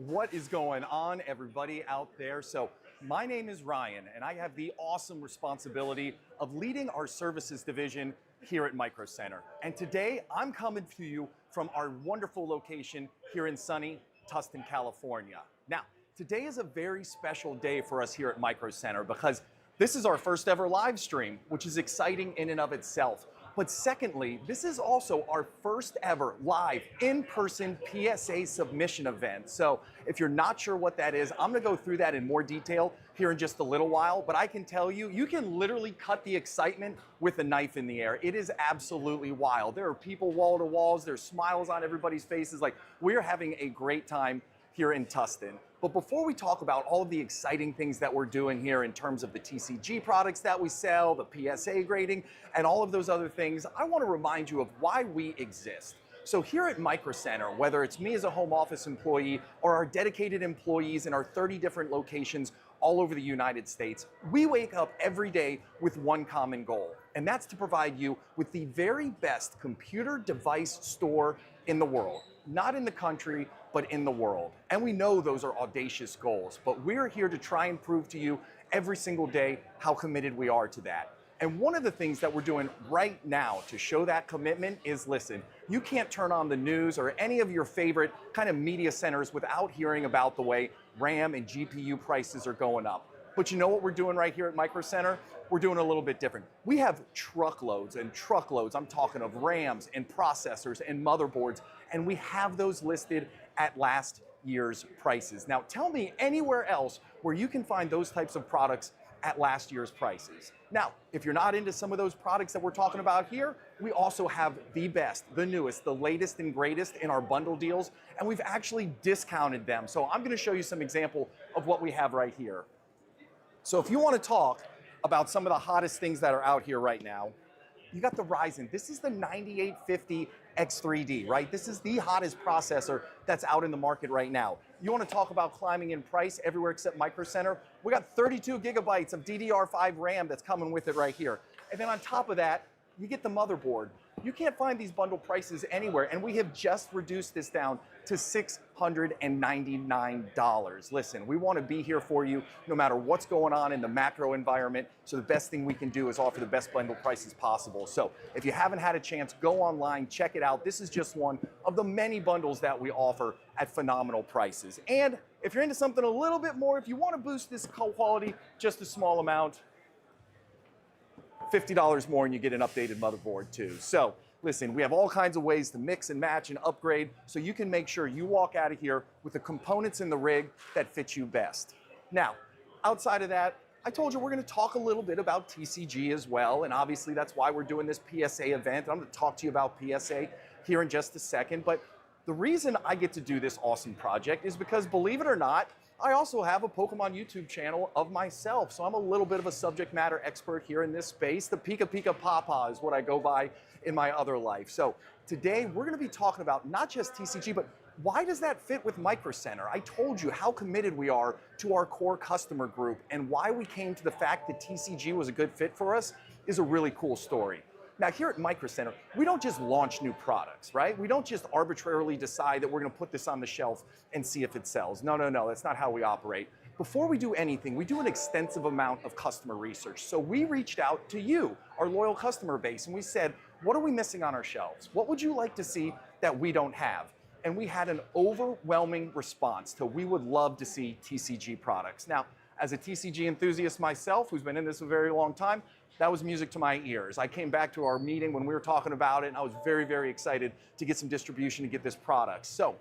What is going on, everybody out there? So my name is Ryan, and I have the awesome responsibility of leading our services division here at MicroCenter. And today I'm coming to you from our wonderful location here in sunny Tustin, California. Now, today is a very special day for us here at MicroCenter because this is our first ever live stream, which is exciting in and of itself. But secondly, this is also our first ever live in-person PSA submission event. So if you're not sure what that is, I'm gonna go through that in more detail here in just a little while, but I can tell you, you can literally cut the excitement with a knife in the air. It is absolutely wild. There are people wall to walls, there's smiles on everybody's faces. Like, we're having a great time here in Tustin. But before we talk about all of the exciting things that we're doing here in terms of the TCG products that we sell, the PSA grading, and all of those other things, I want to remind you of why we exist. So here at MicroCenter, whether it's me as a home office employee or our dedicated employees in our 30 different locations all over the United States, we wake up every day with one common goal, and that's to provide you with the very best computer device store in the world. Not in the country, but in the world. And we know those are audacious goals, but we're here to try and prove to you every single day how committed we are to that. And one of the things that we're doing right now to show that commitment is, listen, you can't turn on the news or any of your favorite kind of media centers without hearing about the way RAM and GPU prices are going up. But you know what we're doing right here at MicroCenter? We're doing a little bit different. We have truckloads and truckloads, I'm talking of RAMs and processors and motherboards, and we have those listed at last year's prices. Now tell me anywhere else where you can find those types of products at last year's prices. Now, if you're not into some of those products that we're talking about here, we also have the best, the newest, the latest and greatest in our bundle deals, and we've actually discounted them. So I'm gonna show you some example of what we have right here. So if you want to talk about some of the hottest things that are out here right now, you got the Ryzen. This is the 9850 X3D, right? This is the hottest processor that's out in the market right now. You want to talk about climbing in price everywhere except MicroCenter? We got 32 gigabytes of DDR5 RAM that's coming with it right here. And then on top of that, you get the motherboard. You can't find these bundle prices anywhere, and we have just reduced this down to $699. Listen, we want to be here for you no matter what's going on in the macro environment, so the best thing we can do is offer the best bundle prices possible. So if you haven't had a chance, go online, check it out. This is just one of the many bundles that we offer at phenomenal prices. And if you're into something a little bit more, if you want to boost this quality just a small amount, $50 more and you get an updated motherboard too. So listen, we have all kinds of ways to mix and match and upgrade so you can make sure you walk out of here with the components in the rig that fit you best. Now, outside of that, I told you we're going to talk a little bit about TCG as well, and obviously that's why we're doing this PSA event. I'm going to talk to you about PSA here in just a second, but the reason I get to do this awesome project is because, believe it or not, I also have a Pokemon YouTube channel of myself, so I'm a little bit of a subject matter expert here in this space. The Pika Pika Papa is what I go by in my other life. So today we're going to be talking about not just TCG, but why does that fit with MicroCenter? I told you how committed we are to our core customer group, and why we came to the fact that TCG was a good fit for us is a really cool story. Now here at MicroCenter, we don't just launch new products, right? We don't just arbitrarily decide that we're gonna put this on the shelf and see if it sells. No, that's not how we operate. Before we do anything, we do an extensive amount of customer research. So we reached out to you, our loyal customer base, and we said, what are we missing on our shelves? What would you like to see that we don't have? And we had an overwhelming response to, we would love to see TCG products. Now, as a TCG enthusiast myself, who's been in this a very long time, that was music to my ears. I came back to our meeting when we were talking about it, and I was very, very excited to get some distribution to get this product. So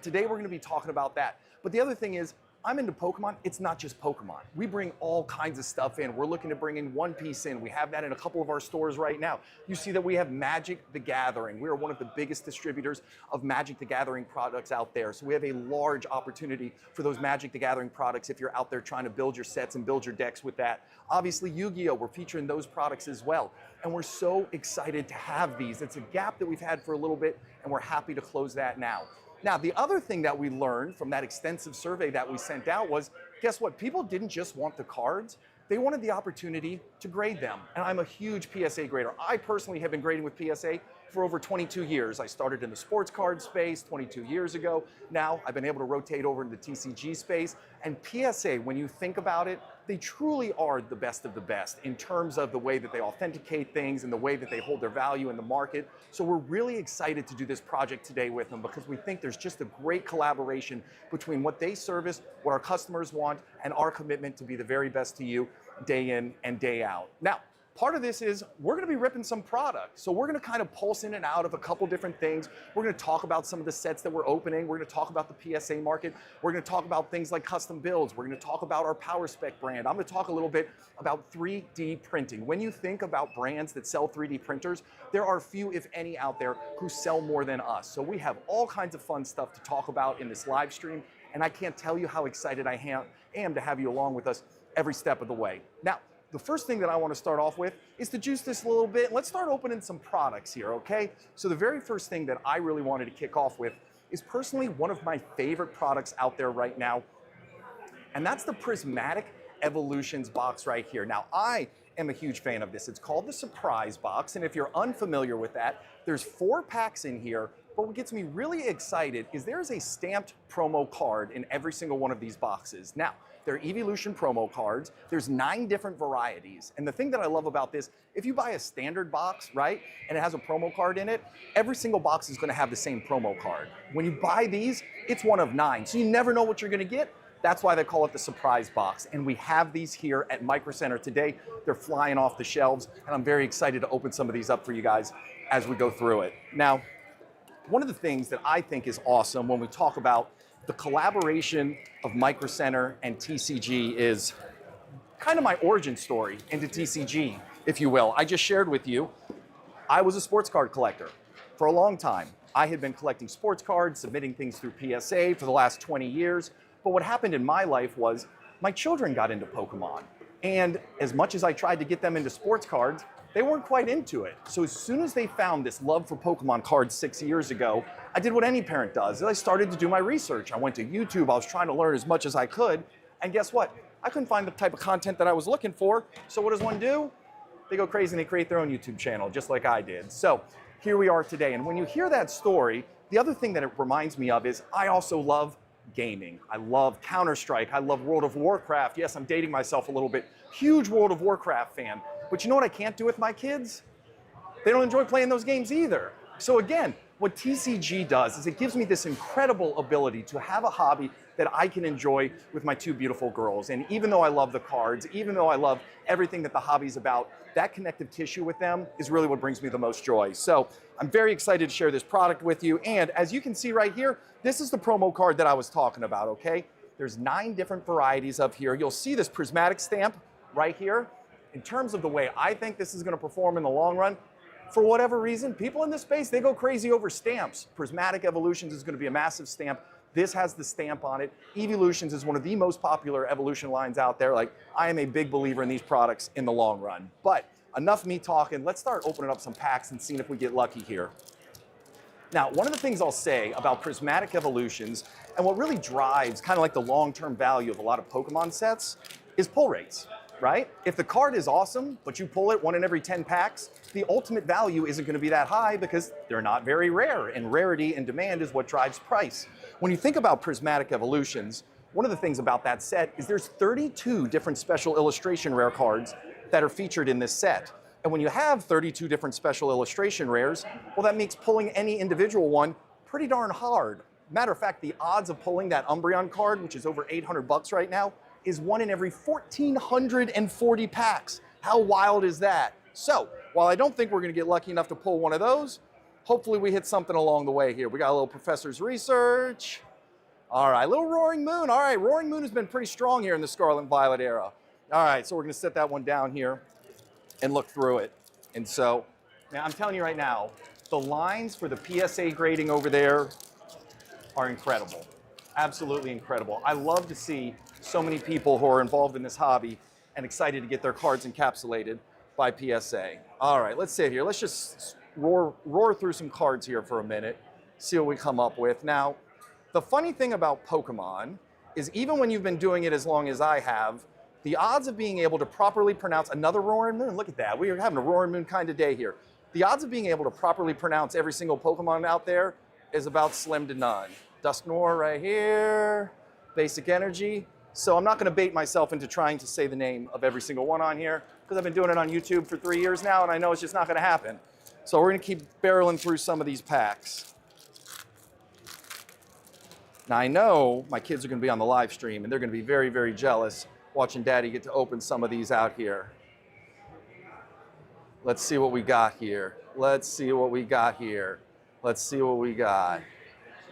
today we're gonna be talking about that. But the other thing is, I'm into Pokemon. It's not just Pokemon. We bring all kinds of stuff in. We're looking to bring in One Piece in. We have that in a couple of our stores right now. You see that we have Magic the Gathering. We are one of the biggest distributors of Magic the Gathering products out there. So we have a large opportunity for those Magic the Gathering products if you're out there trying to build your sets and build your decks with that. Obviously, Yu-Gi-Oh! We're featuring those products as well. And we're so excited to have these. It's a gap that we've had for a little bit, and we're happy to close that now. Now, the other thing that we learned from that extensive survey that we sent out was, guess what? People didn't just want the cards. They wanted the opportunity to grade them. And I'm a huge PSA grader. I personally have been grading with PSA for over 22 years. I started in the sports card space 22 years ago. Now I've been able to rotate over into the TCG space. And PSA, when you think about it, they truly are the best of the best in terms of the way that they authenticate things and the way that they hold their value in the market. So we're really excited to do this project today with them because we think there's just a great collaboration between what they service, what our customers want, and our commitment to be the very best to you day in and day out. Now, part of this is we're going to be ripping some product. So we're going to kind of pulse in and out of a couple different things. We're going to talk about some of the sets that we're opening. We're going to talk about the PSA market. We're going to talk about things like custom builds. We're going to talk about our PowerSpec brand. I'm going to talk a little bit about 3D printing. When you think about brands that sell 3D printers, there are few, if any, out there who sell more than us. So we have all kinds of fun stuff to talk about in this live stream. And I can't tell you how excited I am to have you along with us every step of the way. Now, the first thing that I want to start off with is to juice this a little bit. Let's start opening some products here, okay? So the very first thing that I really wanted to kick off with is personally one of my favorite products out there right now, and that's the Prismatic Evolutions box right here. Now, I am a huge fan of this. It's called the Surprise Box, and if you're unfamiliar with that, there's 4 packs in here, but what gets me really excited is there's a stamped promo card in every single one of these boxes. Now, they're Evolution promo cards. There's 9 different varieties. And the thing that I love about this, if you buy a standard box, right, and it has a promo card in it, every single box is gonna have the same promo card. When you buy these, it's one of 9. So you never know what you're gonna get. That's why they call it the Surprise Box. And we have these here at MicroCenter today. They're flying off the shelves, and I'm very excited to open some of these up for you guys as we go through it. Now, one of the things that I think is awesome when we talk about the collaboration of MicroCenter and TCG is kind of my origin story into TCG, if you will. I just shared with you, I was a sports card collector for a long time. I had been collecting sports cards, submitting things through PSA for the last 20 years. But what happened in my life was my children got into Pokemon. And as much as I tried to get them into sports cards, they weren't quite into it. So as soon as they found this love for Pokemon cards 6 years ago, I did what any parent does. I started to do my research. I went to YouTube. I was trying to learn as much as I could. And guess what? I couldn't find the type of content that I was looking for. So what does one do? They go crazy and they create their own YouTube channel, just like I did. So here we are today. And when you hear that story, the other thing that it reminds me of is I also love gaming. I love Counter-Strike. I love World of Warcraft. Yes, I'm dating myself a little bit. Huge World of Warcraft fan. But you know what I can't do with my kids? They don't enjoy playing those games either. So again, what TCG does is it gives me this incredible ability to have a hobby that I can enjoy with my 2 beautiful girls. And even though I love the cards, even though I love everything that the hobby's about, that connective tissue with them is really what brings me the most joy. So I'm very excited to share this product with you. And as you can see right here, this is the promo card that I was talking about, okay? There's 9 different varieties of here. You'll see this prismatic stamp right here. In terms of the way I think this is going to perform in the long run, for whatever reason, people in this space, they go crazy over stamps. Prismatic Evolutions is going to be a massive stamp. This has the stamp on it. Evolutions is one of the most popular evolution lines out there. Like, I am a big believer in these products in the long run. But enough me talking. Let's start opening up some packs and seeing if we get lucky here. Now, one of the things I'll say about Prismatic Evolutions, and what really drives kind of like the long-term value of a lot of Pokemon sets, is pull rates. Right? If the card is awesome, but you pull it 1 in every 10 packs, the ultimate value isn't going to be that high because they're not very rare, and rarity and demand is what drives price. When you think about Prismatic Evolutions, one of the things about that set is there's 32 different special illustration rare cards that are featured in this set. And when you have 32 different special illustration rares, well, that makes pulling any individual one pretty darn hard. Matter of fact, the odds of pulling that Umbreon card, which is over 800 bucks right now, is 1 in every 1,440 packs. How wild is that? So, while I don't think we're gonna get lucky enough to pull one of those, hopefully we hit something along the way here. We got a little Professor's Research. All right, little Roaring Moon. All right, Roaring Moon has been pretty strong here in the Scarlet and Violet era. All right, so we're gonna set that one down here and look through it. And so, now I'm telling you right now, the lines for the PSA grading over there are incredible. Absolutely incredible. I love to see so many people who are involved in this hobby and excited to get their cards encapsulated by PSA. All right, let's sit here. Let's just roar through some cards here for a minute, see what we come up with. Now, the funny thing about Pokemon is even when you've been doing it as long as I have, the odds of being able to properly pronounce another Roaring Moon, look at that. We are having a Roaring Moon kind of day here. the odds of being able to properly pronounce every single Pokemon out there is about slim to none. Dusknoir right here, Basic Energy. So I'm not gonna bait myself into trying to say the name of every single one on here because I've been doing it on YouTube for 3 years now and I know it's just not gonna happen. So we're gonna keep barreling through some of these packs. Now I know my kids are gonna be on the live stream and they're gonna be very, very jealous watching Daddy get to open some of these out here. Let's see what we got here. Let's see what we got here. Let's see what we got.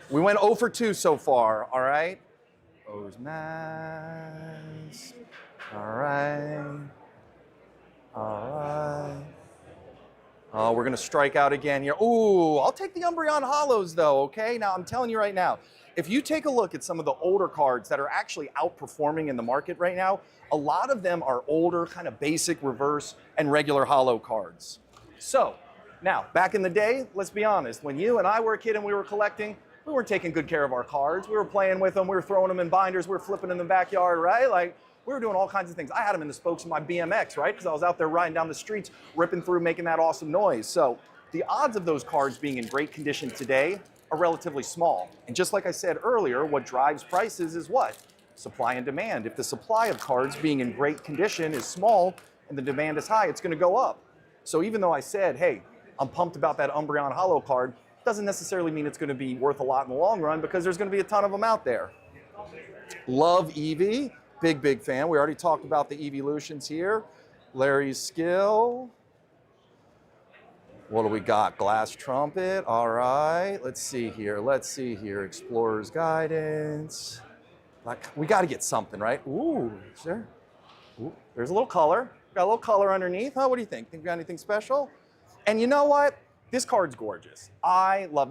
We went 0 for 2 so far, all right? O's mask. All right. All right. Oh, we're gonna strike out again here. Ooh, I'll take the Umbreon Hollows though, okay? Now I'm telling you right now, if you take a look at some of the older cards that are actually outperforming in the market right now, a lot of them are older, kind of basic, reverse, and regular hollow cards. So, now, back in the day, let's be honest, when you and I were a kid and we were collecting, we weren't taking good care of our cards. We were playing with them, we were throwing them in binders, we were flipping in the backyard, right? Like, we were doing all kinds of things. I had them in the spokes of my BMX, right? Because I was out there riding down the streets, ripping through, making that awesome noise. So, the odds of those cards being in great condition today are relatively small. And just like I said earlier, what drives prices is what? Supply and demand. If the supply of cards being in great condition is small and the demand is high, it's gonna go up. So even though I said, hey, I'm pumped about that Umbreon Hollow card, doesn't necessarily mean it's gonna be worth a lot in the long run because there's gonna be a ton of them out there. Love Eevee, big, big fan. We already talked about the Evolutions here. Larry's Skill. What do we got? Glass Trumpet, all right. Let's see here, Explorer's Guidance. Like, we gotta get something, right? Ooh, sure. Ooh, there's a little color. Got a little color underneath, huh? What do you think? Think we got anything special? And you know what? This card's gorgeous.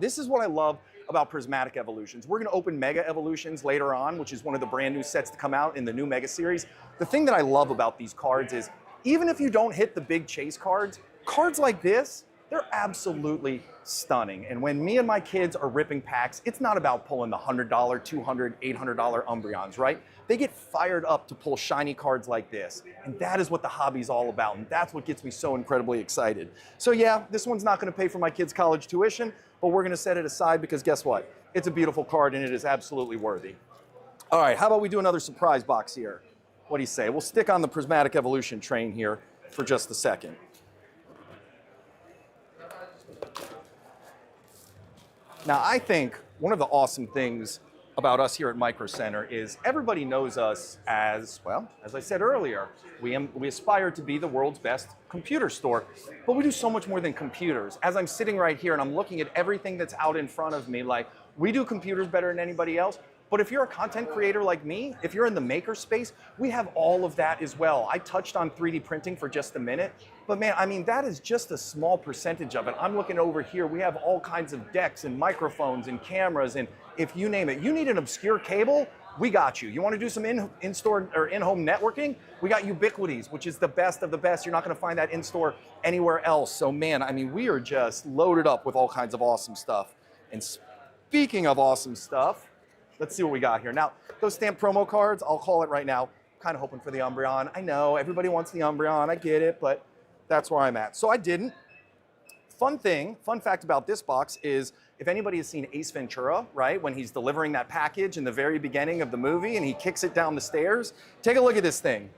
This is what I love about Prismatic Evolutions. We're gonna open Mega Evolutions later on, which is one of the brand new sets to come out in the new Mega series. The thing that I love about these cards is, even if you don't hit the big chase cards, cards like this, they're absolutely stunning. And when me and my kids are ripping packs, it's not about pulling the $100, $200, $800 Umbreons, right? They get fired up to pull shiny cards like this. And that is what the hobby's all about. And that's what gets me so incredibly excited. So yeah, this one's not gonna pay for my kids' college tuition, but we're gonna set it aside because guess what? It's a beautiful card and it is absolutely worthy. All right, how about we do another surprise box here? What do you say? We'll stick on the Prismatic Evolution train here for just a second. Now, I think one of the awesome things about us here at MicroCenter is everybody knows us as, well, as I said earlier, we aspire to be the world's best computer store, but we do so much more than computers. As I'm sitting right here and I'm looking at everything that's out in front of me, like, we do computers better than anybody else, but if you're a content creator like me, if you're in the maker space, we have all of that as well. I touched on 3D printing for just a minute, but man, I mean, that is just a small percentage of it. I'm looking over here, we have all kinds of decks and microphones and cameras, and if you name it, you need an obscure cable, we got you. You wanna do some in-store or in-home networking? We got Ubiquitys, which is the best of the best. You're not gonna find that in-store anywhere else. So man, I mean, we are just loaded up with all kinds of awesome stuff. And speaking of awesome stuff, let's see what we got here. Now, those stamped promo cards, I'll call it right now, kind of hoping for the Umbreon. I know, everybody wants the Umbreon, I get it, but that's where I'm at. So I didn't. Fun fact about this box is, if anybody has seen Ace Ventura, right, when he's delivering that package in the very beginning of the movie and he kicks it down the stairs, take a look at this thing.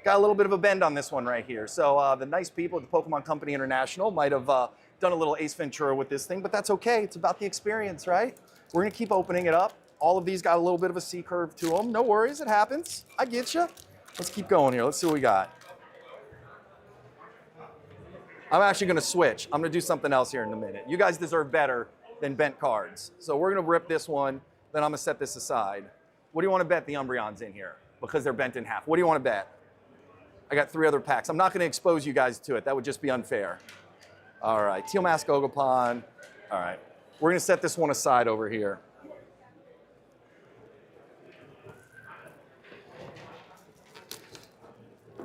Got a little bit of a bend on this one right here. So the nice people at the Pokemon Company International might have done a little Ace Ventura with this thing, but that's okay, it's about the experience, right? We're gonna keep opening it up. All of these got a little bit of a C curve to them. No worries, it happens. I get you. Let's keep going here. Let's see what we got. I'm actually gonna switch. I'm gonna do something else here in a minute. You guys deserve better than bent cards. So we're gonna rip this one, then I'm gonna set this aside. What do you wanna bet the Umbreon's in here? Because they're bent in half. What do you wanna bet? I got 3 other packs. I'm not gonna expose you guys to it. That would just be unfair. All right, Teal Mask Ogopon. All right, we're gonna set this one aside over here.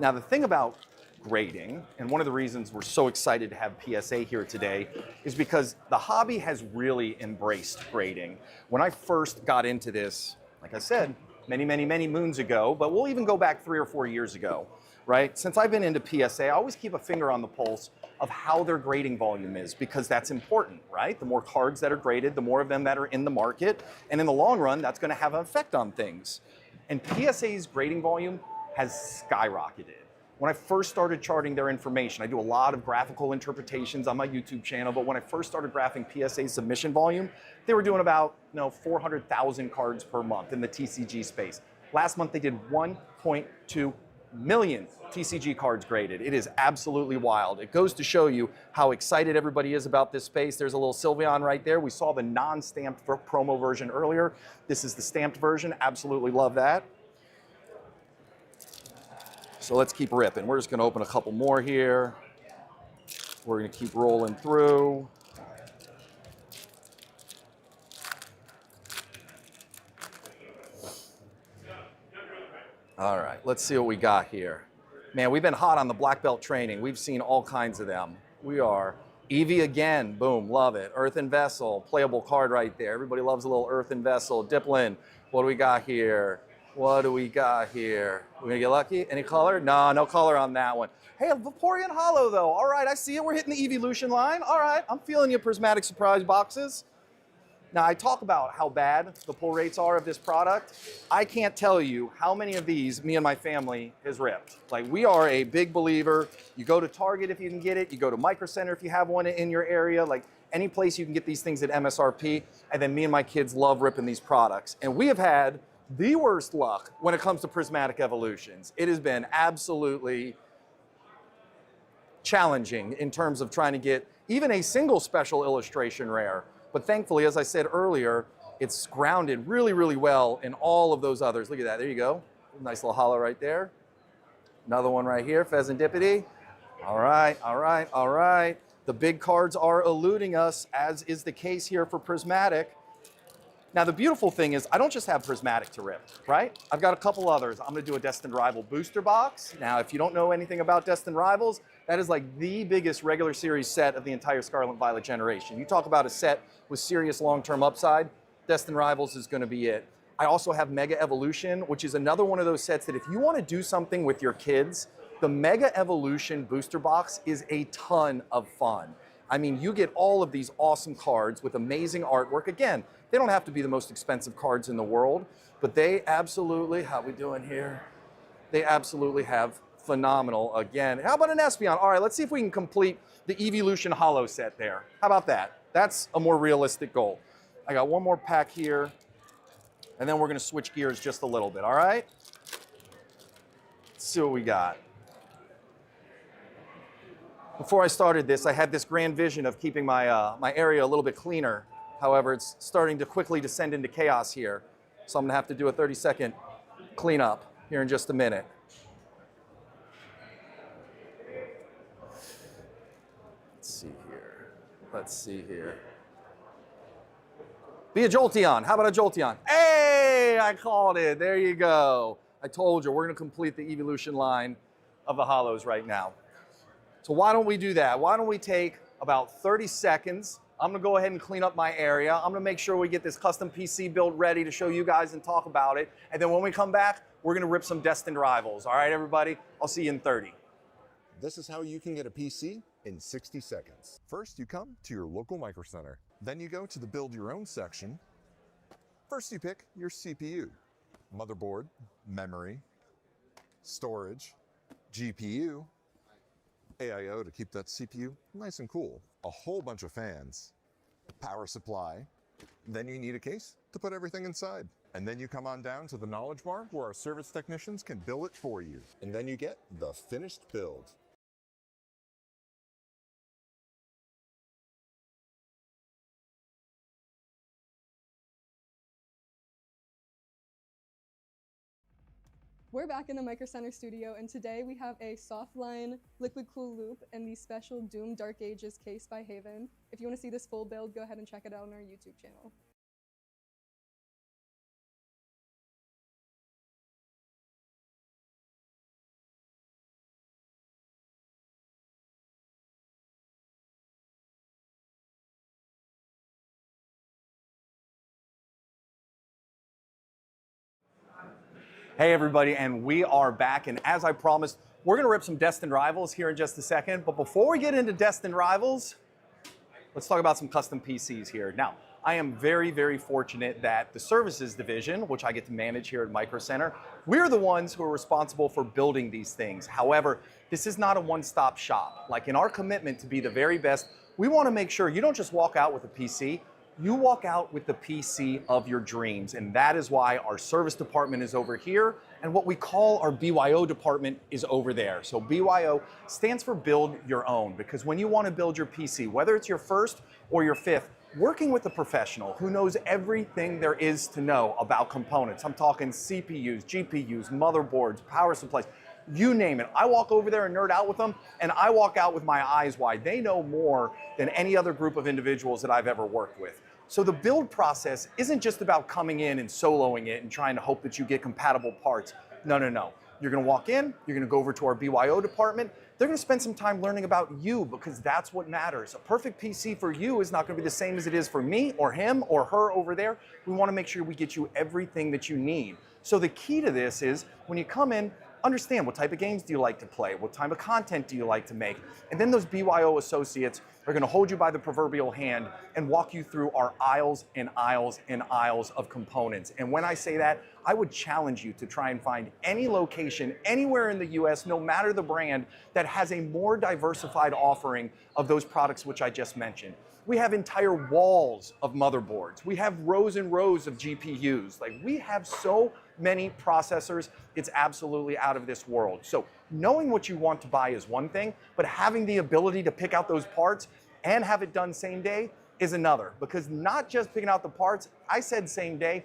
Now, the thing about grading, and one of the reasons we're so excited to have PSA here today, is because the hobby has really embraced grading. When I first got into this, like I said, many, many, many moons ago, but we'll even go back 3 or 4 years ago, right? Since I've been into PSA, I always keep a finger on the pulse of how their grading volume is, because that's important, right? The more cards that are graded, the more of them that are in the market, and in the long run, that's going to have an effect on things. And PSA's grading volume has skyrocketed. When I first started charting their information, I do a lot of graphical interpretations on my YouTube channel, but when I first started graphing PSA submission volume, they were doing about 400,000 cards per month in the TCG space. Last month they did 1.2 million TCG cards graded. It is absolutely wild. It goes to show you how excited everybody is about this space. There's a little Sylveon right there. We saw the non-stamped promo version earlier. This is the stamped version. Absolutely love that. So let's keep ripping. We're just going to open a couple more here. We're going to keep rolling through. All right, let's see what we got here. Man, we've been hot on the black belt training. We've seen all kinds of them. We are Eevee again, boom, love it. Earthen Vessel, playable card right there. Everybody loves a little Earthen Vessel. Diplin, what do we got here? What do we got here? We're gonna get lucky? Any color? No, no color on that one. Hey, a Vaporeon Holo though. All right, I see it. We're hitting the Evolution line. All right, I'm feeling you, Prismatic Surprise boxes. Now, I talk about how bad the pull rates are of this product. I can't tell you how many of these me and my family has ripped. Like, we are a big believer. You go to Target if you can get it. You go to MicroCenter if you have one in your area. Like, any place you can get these things at MSRP. And then me and my kids love ripping these products. And we have had the worst luck when it comes to Prismatic Evolutions. It has been absolutely challenging in terms of trying to get even a single special illustration rare. But thankfully, as I said earlier, it's grounded really, really well in all of those others. Look at that, there you go. Nice little holo right there. Another one right here, Pheasantipity. All right, all right, all right. The big cards are eluding us, as is the case here for Prismatic. Now, the beautiful thing is I don't just have Prismatic to rip, right? I've got a couple others. I'm gonna do a Destined Rival booster box. Now, if you don't know anything about Destined Rivals, that is like the biggest regular series set of the entire Scarlet and Violet generation. You talk about a set with serious long-term upside, Destined Rivals is gonna be it. I also have Mega Evolution, which is another one of those sets that if you wanna do something with your kids, the Mega Evolution booster box is a ton of fun. I mean, you get all of these awesome cards with amazing artwork. Again, they don't have to be the most expensive cards in the world, but they absolutely, how we doing here? They absolutely have phenomenal, again. How about an Espeon? All right, let's see if we can complete the Evolution Holo set there. How about that? That's a more realistic goal. I got one more pack here, and then we're gonna switch gears just a little bit, all right? Let's see what we got. Before I started this, I had this grand vision of keeping my, my area a little bit cleaner. However, it's starting to quickly descend into chaos here. So I'm gonna have to do a 30-second cleanup here in just a minute. Let's see here. Let's see here. Be a Jolteon. How about a Jolteon? Hey, I called it. There you go. I told you, we're gonna complete the Evolution line of the holos right now. So why don't we do that? Why don't we take about 30 seconds? I'm gonna go ahead and clean up my area. I'm gonna make sure we get this custom PC build ready to show you guys and talk about it. And then when we come back, we're gonna rip some Destined Rivals. All right, everybody? I'll see you in 30. This is how you can get a PC in 60 seconds. First, you come to your local MicroCenter. Then you go to the Build Your Own section. First, you pick your CPU, motherboard, memory, storage, GPU, AIO to keep that CPU nice and cool, a whole bunch of fans, power supply, then you need a case to put everything inside. And then you come on down to the knowledge bar where our service technicians can build it for you. And then you get the finished build. We're back in the MicroCenter studio, and today we have a Softline Liquid Cool Loop and the special Doom Dark Ages case by Haven. If you want to see this full build, go ahead and check it out on our YouTube channel. Hey everybody, and we are back, and as I promised, we're gonna rip some Destined Rivals here in just a second, but before we get into Destined Rivals, let's talk about some custom PCs here. Now, I am very, very fortunate that the services division, which I get to manage here at MicroCenter, we're the ones who are responsible for building these things. However, this is not a one-stop shop. Like in our commitment to be the very best, we want to make sure you don't just walk out with a PC, you walk out with the PC of your dreams. And that is why our service department is over here and what we call our BYO department is over there. So BYO stands for Build Your Own, because when you want to build your PC, whether it's your first or your fifth, working with a professional who knows everything there is to know about components. I'm talking CPUs, GPUs, motherboards, power supplies, you name it. I walk over there and nerd out with them, and I walk out with my eyes wide. They know more than any other group of individuals that I've ever worked with. So the build process isn't just about coming in and soloing it and trying to hope that you get compatible parts. No, no, no. You're gonna walk in, you're gonna go over to our BYO department, they're gonna spend some time learning about you, because that's what matters. A perfect PC for you is not gonna be the same as it is for me or him or her over there. We wanna make sure we get you everything that you need. So the key to this is, when you come in, understand what type of games do you like to play, what type of content do you like to make, and then those BYO associates are gonna hold you by the proverbial hand and walk you through our aisles and aisles and aisles of components. And when I say that, I would challenge you to try and find any location anywhere in the US, no matter the brand, that has a more diversified offering of those products which I just mentioned. We have entire walls of motherboards. We have rows and rows of GPUs. Like, we have so many processors, it's absolutely out of this world. So knowing what you want to buy is one thing, but having the ability to pick out those parts and have it done same day is another. Because not just picking out the parts, I said same day,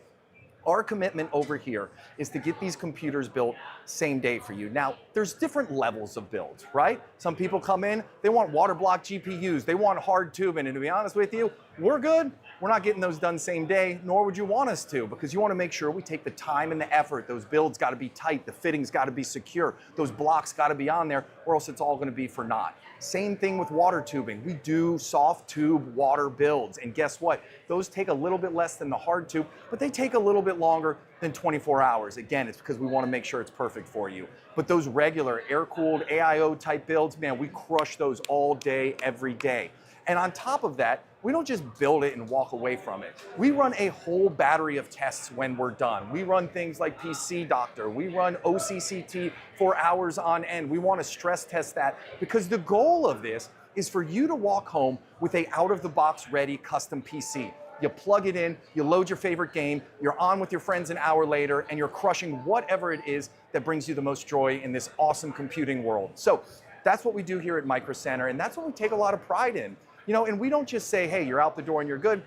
our commitment over here is to get these computers built same day for you. Now, there's different levels of builds, right? Some people come in, they want water block GPUs, they want hard tubing, and to be honest with you, we're good. We're not getting those done same day, nor would you want us to, because you want to make sure we take the time and the effort. Those builds got to be tight, the fittings got to be secure, those blocks got to be on there, or else it's all going to be for naught. Same thing with water tubing. We do soft tube water builds, and guess what? Those take a little bit less than the hard tube, but they take a little bit longer than 24 hours. Again, it's because we want to make sure it's perfect for you. But those regular air-cooled AIO type builds, man, we crush those all day, every day. And on top of that, we don't just build it and walk away from it. We run a whole battery of tests when we're done. We run things like PC Doctor. We run OCCT for hours on end. We want to stress test that, because the goal of this is for you to walk home with a out-of-the-box ready custom PC. You plug it in, you load your favorite game, you're on with your friends an hour later, and you're crushing whatever it is that brings you the most joy in this awesome computing world. So that's what we do here at MicroCenter, and that's what we take a lot of pride in. You know, and we don't just say, hey, you're out the door and you're good.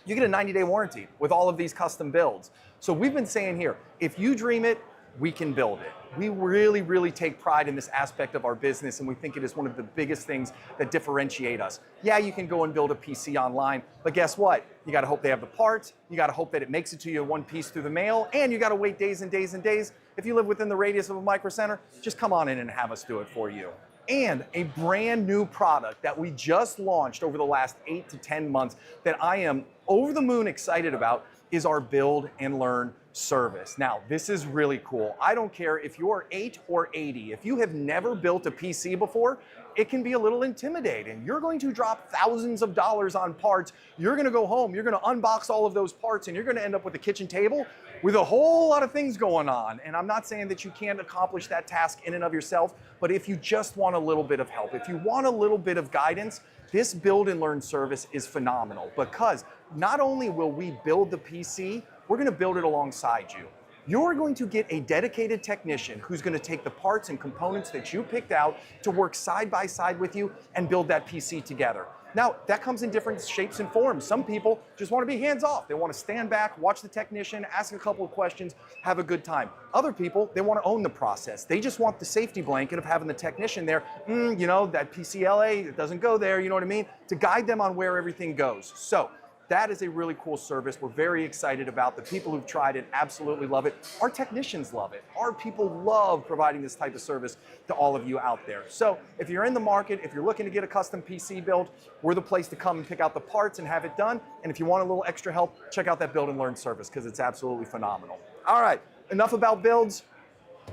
You get a 90-day warranty with all of these custom builds. So we've been saying here, if you dream it, we can build it. We really, really take pride in this aspect of our business, and we think it is one of the biggest things that differentiate us. Yeah, you can go and build a PC online, but guess what? You gotta hope they have the parts, you gotta hope that it makes it to you in one piece through the mail, and you gotta wait days and days and days. If you live within the radius of a MicroCenter, just come on in and have us do it for you. And a brand new product that we just launched over the last 8 to 10 months that I am over the moon excited about is our Build and Learn service. Now, this is really cool. I don't care if you're 8 or 80. If you have never built a PC before, it can be a little intimidating. You're going to drop thousands of dollars on parts. You're gonna go home, you're gonna unbox all of those parts, and you're gonna end up with a kitchen table with a whole lot of things going on. And I'm not saying that you can't accomplish that task in and of yourself, but if you just want a little bit of help, if you want a little bit of guidance, this Build and Learn service is phenomenal, because not only will we build the PC, we're gonna build it alongside you. You're going to get a dedicated technician who's going to take the parts and components that you picked out to work side by side with you and build that PC together. Now, that comes in different shapes and forms. Some people just want to be hands off. They want to stand back, watch the technician, ask a couple of questions, have a good time. Other people, they want to own the process. They just want the safety blanket of having the technician there, you know, that PCLA, it doesn't go there, you know what I mean? To guide them on where everything goes. So, that is a really cool service. We're very excited about. The people who've tried it absolutely love it. Our technicians love it. Our people love providing this type of service to all of you out there. So if you're in the market, if you're looking to get a custom PC build, we're the place to come and pick out the parts and have it done. And if you want a little extra help, check out that Build and Learn service, because it's absolutely phenomenal. All right, enough about builds.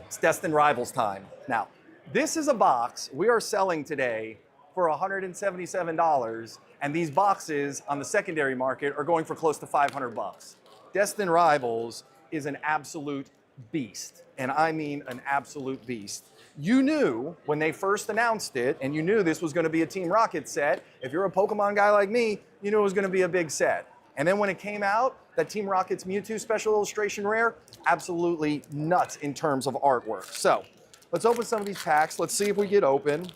It's Destined Rivals time. Now, This is a box we are selling today for $177, and these boxes on the secondary market are going for close to 500 bucks. Destined Rivals is an absolute beast, and I mean an absolute beast. You knew when they first announced it, and you knew this was going to be a Team Rocket set. If you're a Pokemon guy like me, you knew it was going to be a big set. And then when it came out, that Team Rocket's Mewtwo Special Illustration Rare, absolutely nuts in terms of artwork. So let's open some of these packs. Let's see if we get open.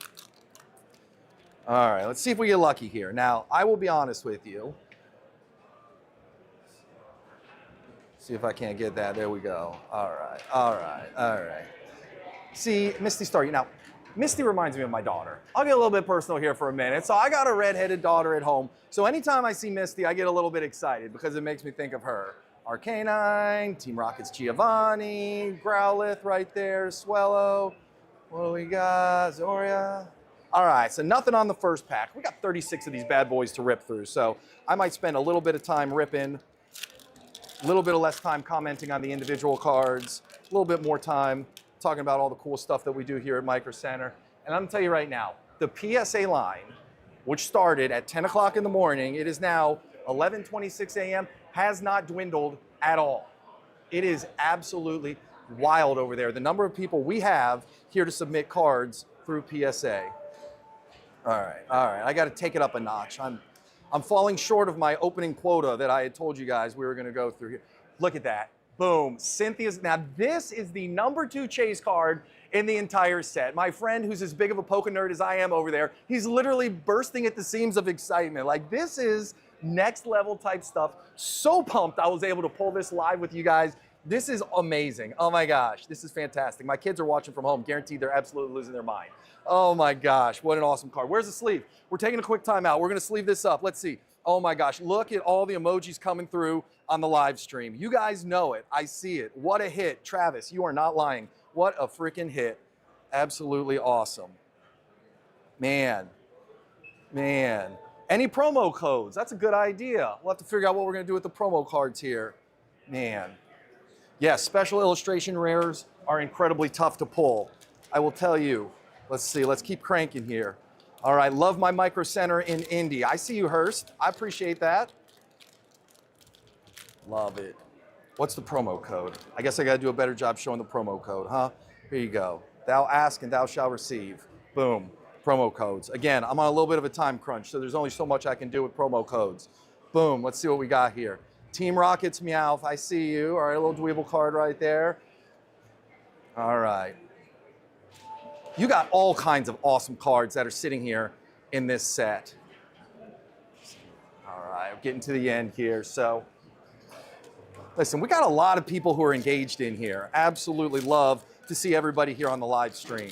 All right, let's see if we get lucky here. Now, I will be honest with you. See if I can't get that. There we go. All right, all right, all right. See, Misty Star, now, Misty reminds me of my daughter. I'll get a little bit personal here for a minute. So I got a redheaded daughter at home. So anytime I see Misty, I get a little bit excited because it makes me think of her. Arcanine, Team Rocket's Giovanni, Growlithe right there, Swellow. What do we got? Zoria. All right, so nothing on the first pack. We got 36 of these bad boys to rip through. So I might spend a little bit of time ripping, a little bit of less time commenting on the individual cards, a little bit more time talking about all the cool stuff that we do here at MicroCenter. And I'm gonna tell you right now, the PSA line, which started at 10 o'clock in the morning, it is now 11:26 a.m., has not dwindled at all. It is absolutely wild over there. The number of people we have here to submit cards through PSA. All right, I gotta take it up a notch. I'm falling short of my opening quota that I had told you guys we were gonna go through here. Look at that. Boom, Cynthia's. Now this is the #2 chase card in the entire set. My friend who's as big of a Poké nerd as I am over there, he's literally bursting at the seams of excitement. Like this is next level type stuff. So pumped I was able to pull this live with you guys. This is amazing. Oh my gosh, this is fantastic. My kids are watching from home. Guaranteed they're absolutely losing their mind. Oh my gosh, what an awesome card. Where's the sleeve? We're taking a quick time out. We're gonna sleeve this up. Let's see. Oh my gosh, look at all the emojis coming through on the live stream. You guys know it. I see it. What a hit. Travis, you are not lying. What a freaking hit. Absolutely awesome. Man. Any promo codes? That's a good idea. We'll have to figure out what we're going to do with the promo cards here. Man. Yes, special illustration rares are incredibly tough to pull. I will tell you. Let's see. Let's keep cranking here. All right, love my MicroCenter in Indy. I see you, Hurst. I appreciate that. Love it. What's the promo code? I guess I gotta do a better job showing the promo code, huh? Here you go. Thou ask and thou shalt receive. Boom, promo codes. Again, I'm on a little bit of a time crunch, so there's only so much I can do with promo codes. Boom, let's see what we got here. Team Rocket's Meowth, I see you. All right, a little Dweeble card right there. All right. You got all kinds of awesome cards that are sitting here in this set. All right, I'm getting to the end here. So, listen, we got a lot of people who are engaged in here. Absolutely love to see everybody here on the live stream.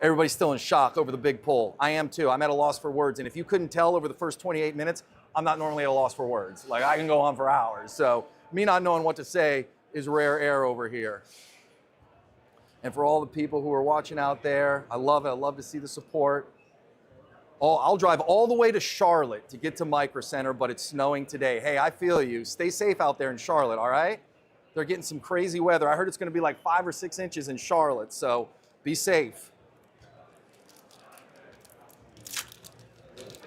Everybody's still in shock over the big pull. I am too. I'm at a loss for words. And if you couldn't tell over the first 28 minutes, I'm not normally at a loss for words. Like I can go on for hours. So me not knowing what to say is rare air over here. And for all the people who are watching out there, I love it. I love to see the support. Oh, I'll drive all the way to Charlotte to get to MicroCenter, but it's snowing today. Hey, I feel you. Stay safe out there in Charlotte, all right? They're getting some crazy weather. I heard it's going to be like 5 or 6 inches in Charlotte, so be safe.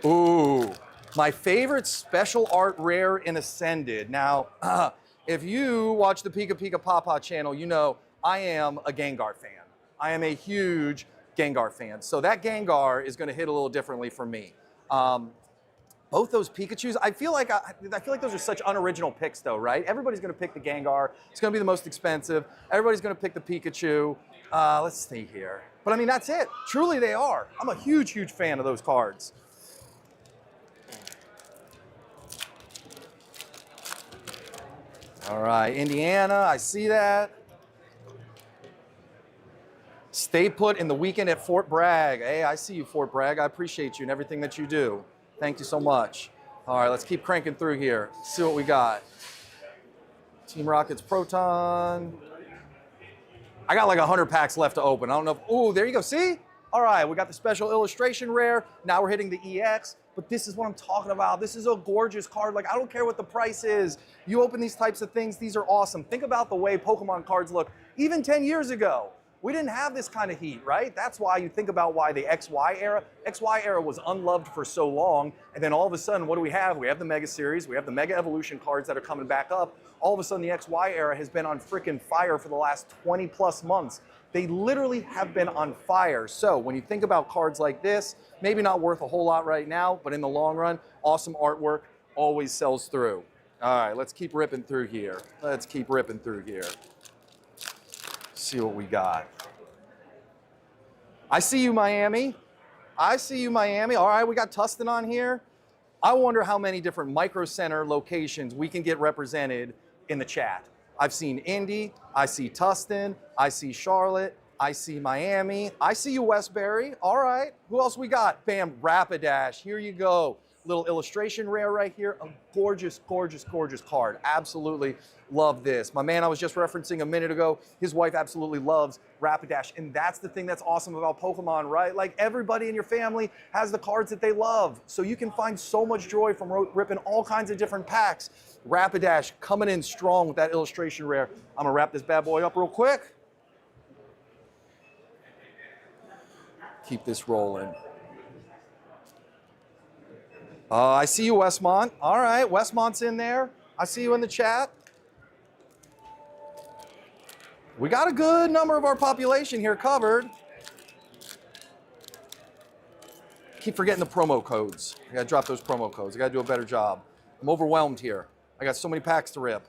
Ooh, my favorite special art rare in Ascended. Now, if you watch the Pika Pika Papa channel, you know I am a Gengar fan. I am a huge Gengar fan. So that Gengar is going to hit a little differently for me. Both those Pikachus, I feel like those are such unoriginal picks though, right? Everybody's going to pick the Gengar. It's going to be the most expensive. Everybody's going to pick the Pikachu. Let's see here. But I mean, that's it. Truly they are. I'm a huge, huge fan of those cards. All right, Indiana, I see that. Stay put in the weekend at Fort Bragg. Hey, I see you, Fort Bragg. I appreciate you and everything that you do. Thank you so much. All right, let's keep cranking through here. Let's see what we got. Team Rocket's Proton. I got like 100 packs left to open. I don't know if, ooh, there you go. See? All right, we got the special illustration rare. Now we're hitting the EX, but this is what I'm talking about. This is a gorgeous card. Like, I don't care what the price is. You open these types of things, these are awesome. Think about the way Pokemon cards look even 10 years ago. We didn't have this kind of heat, right? That's why you think about why the XY era was unloved for so long, and then all of a sudden, what do we have? We have the Mega Series, we have the Mega Evolution cards that are coming back up. All of a sudden, the XY era has been on freaking fire for the last 20 plus months. They literally have been on fire. So when you think about cards like this, maybe not worth a whole lot right now, but in the long run, awesome artwork always sells through. All right, let's keep ripping through here. Let's keep ripping through here. See what we got. I see you, Miami. I see you, Miami. All right, we got Tustin on here. I wonder how many different MicroCenter locations we can get represented in the chat. I've seen Indy, I see Tustin, I see Charlotte, I see Miami, I see you, Westbury. All right, who else we got? Bam, Rapidash, here you go. Little illustration rare right here. A gorgeous, gorgeous, gorgeous card. Absolutely love this. My man I was just referencing a minute ago, his wife absolutely loves Rapidash. And that's the thing that's awesome about Pokemon, right? Like, everybody in your family has the cards that they love. So you can find so much joy from ripping all kinds of different packs. Rapidash coming in strong with that illustration rare. I'm gonna wrap this bad boy up real quick. Keep this rolling. I see you, Westmont. All right, Westmont's in there. I see you in the chat. We got a good number of our population here covered. Keep forgetting the promo codes. I gotta drop those promo codes. I gotta do a better job. I'm overwhelmed here. I got so many packs to rip.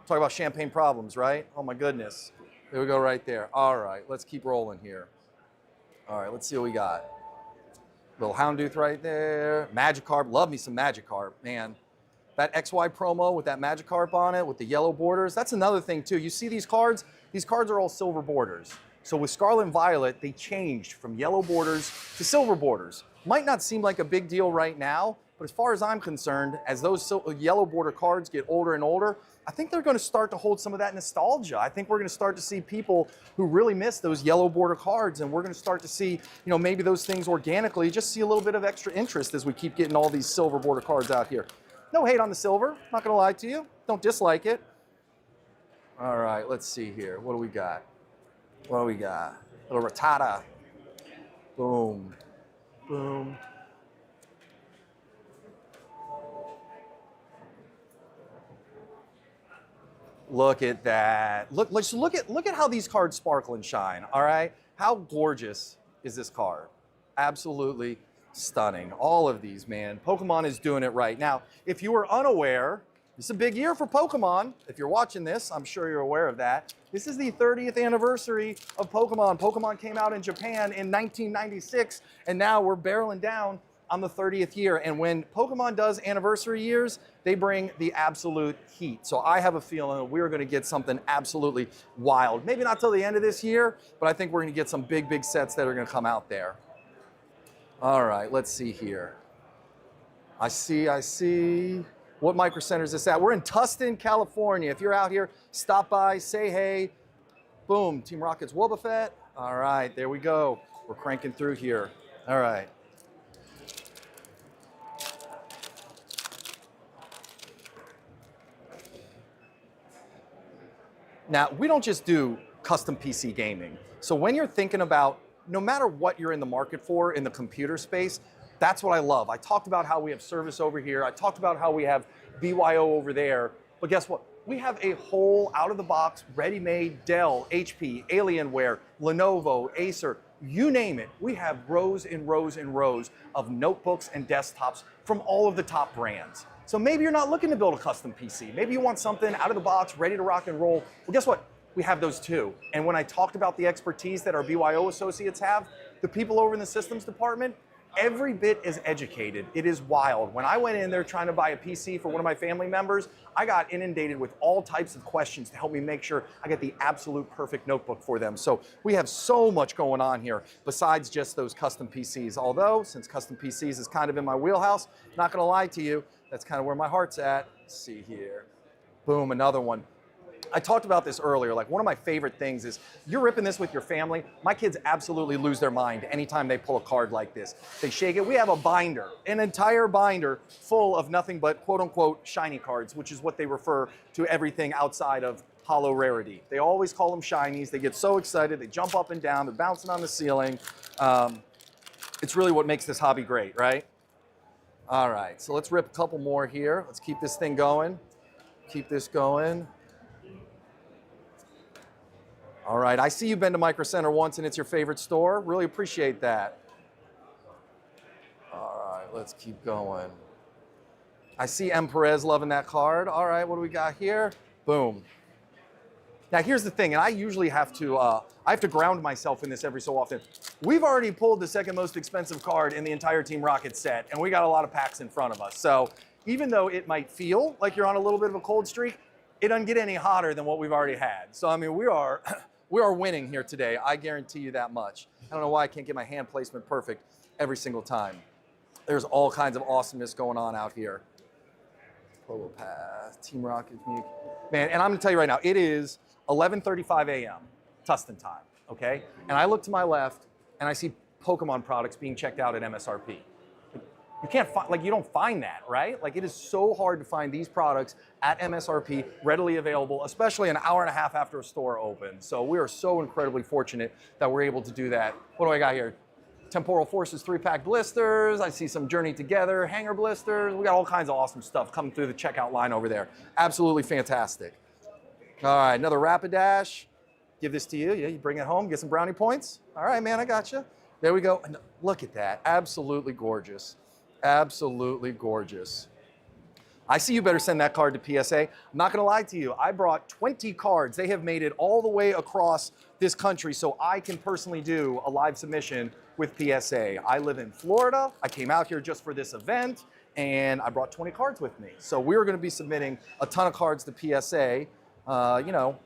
Talk about champagne problems, right? Oh my goodness. There we go right there. All right, let's keep rolling here. All right, let's see what we got. Little Houndoom right there. Magikarp, love me some Magikarp, man. That XY promo with that Magikarp on it with the yellow borders, that's another thing too. You see these cards are all silver borders. So with Scarlet and Violet, they changed from yellow borders to silver borders. Might not seem like a big deal right now, but as far as I'm concerned, as those yellow border cards get older and older, I think they're going to start to hold some of that nostalgia. I think we're going to start to see people who really miss those yellow border cards, and we're going to start to see, maybe those things organically just see a little bit of extra interest as we keep getting all these silver border cards out here. No hate on the silver, not going to lie to you. Don't dislike it. All right, let's see here. What do we got? What do we got? A little Rattata. Boom. Boom. Look at that. Look at how these cards sparkle and shine, all right? How gorgeous is this card? Absolutely stunning. All of these, man. Pokemon is doing it right. Now, if you were unaware, this is a big year for Pokemon. If you're watching this, I'm sure you're aware of that. This is the 30th anniversary of Pokemon. Pokemon came out in Japan in 1996, and now we're barreling down on the 30th year. And when Pokemon does anniversary years, they bring the absolute heat. So I have a feeling that we're going to get something absolutely wild. Maybe not till the end of this year, but I think we're going to get some big, big sets that are going to come out there. All right, let's see here. I see. What MicroCenter is this at? We're in Tustin, California. If you're out here, stop by, say hey. Boom, Team Rocket's Wobbuffet. All right, there we go. We're cranking through here. All right. Now, we don't just do custom PC gaming. So when you're thinking about, no matter what you're in the market for in the computer space, that's what I love. I talked about how we have service over here. I talked about how we have BYO over there. But guess what? We have a whole out-of-the-box, ready-made Dell, HP, Alienware, Lenovo, Acer, you name it. We have rows and rows and rows of notebooks and desktops from all of the top brands. So maybe you're not looking to build a custom PC. Maybe you want something out of the box, ready to rock and roll. Well, guess what? We have those too. And when I talked about the expertise that our BYO associates have, the people over in the systems department, every bit is educated. It is wild. When I went in there trying to buy a PC for one of my family members, I got inundated with all types of questions to help me make sure I get the absolute perfect notebook for them. So we have so much going on here besides just those custom PCs. Although, since custom PCs is kind of in my wheelhouse, not gonna lie to you, that's kind of where my heart's at. Let's see here. Boom, another one. I talked about this earlier, like one of my favorite things is you're ripping this with your family. My kids absolutely lose their mind anytime they pull a card like this. They shake it. We have a binder, an entire binder full of nothing but quote unquote shiny cards, which is what they refer to everything outside of hollow rarity. They always call them shinies. They get so excited. They jump up and down. They're bouncing on the ceiling. It's really what makes this hobby great, right? All right, so let's rip a couple more here. Let's keep this thing going. Keep this going. All right, I see you've been to MicroCenter once and it's your favorite store. Really appreciate that. All right, let's keep going. I see M. Perez loving that card. All right, what do we got here? Boom. Now here's the thing, and I usually have to ground myself in this every so often. We've already pulled the second most expensive card in the entire Team Rocket set, and we got a lot of packs in front of us. So even though it might feel like you're on a little bit of a cold streak, it doesn't get any hotter than what we've already had. So I mean, we are winning here today. I guarantee you that much. I don't know why I can't get my hand placement perfect every single time. There's all kinds of awesomeness going on out here. Polo Path, Team Rocket, man, and I'm gonna tell you right now, it is 11:35 a.m. Tustin time, okay? And I look to my left and I see Pokemon products being checked out at MSRP. You can't find, like, you don't find that, right? Like, it is so hard to find these products at MSRP, readily available, especially an hour and a half after a store opens. So we are so incredibly fortunate that we're able to do that. What do I got here? Temporal Forces 3-pack blisters. I see some Journey Together hanger blisters. We got all kinds of awesome stuff coming through the checkout line over there. Absolutely fantastic. All right, another Rapidash. Give this to you. Yeah, you bring it home, get some brownie points. All right, man, I got you. There we go. And look at that. Absolutely gorgeous. Absolutely gorgeous. I see you better send that card to PSA. I'm not going to lie to you. I brought 20 cards. They have made it all the way across this country so I can personally do a live submission with PSA. I live in Florida. I came out here just for this event, and I brought 20 cards with me. So we're going to be submitting a ton of cards to PSA. You know,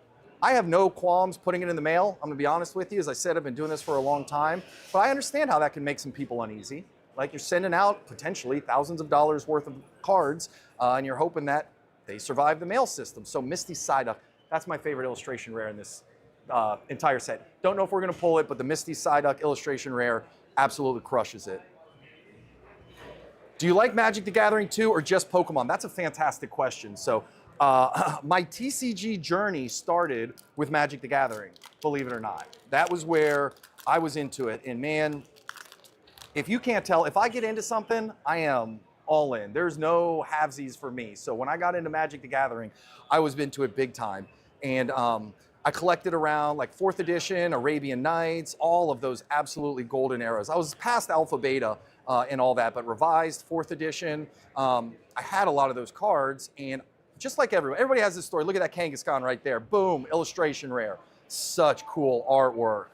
I have no qualms putting it in the mail. I'm going to be honest with you. As I said, I've been doing this for a long time. But I understand how that can make some people uneasy. Like, you're sending out potentially thousands of dollars worth of cards, and you're hoping that they survive the mail system. So Misty Psyduck, that's my favorite illustration rare in this entire set. Don't know if we're going to pull it, but the Misty Psyduck illustration rare absolutely crushes it. Do you like Magic the Gathering 2 or just Pokemon? That's a fantastic question. So my TCG journey started with Magic the Gathering, believe it or not. That was where I was into it. And man, if you can't tell, if I get into something, I am all in. There's no halvesies for me. So when I got into Magic the Gathering, I was into it big time. And I collected around like 4th edition, Arabian Nights, all of those absolutely golden eras. I was past Alpha Beta and all that, but revised 4th edition. I had a lot of those cards, and just like everybody has this story. Look at that Kangaskhan right there. Boom, illustration rare. Such cool artwork.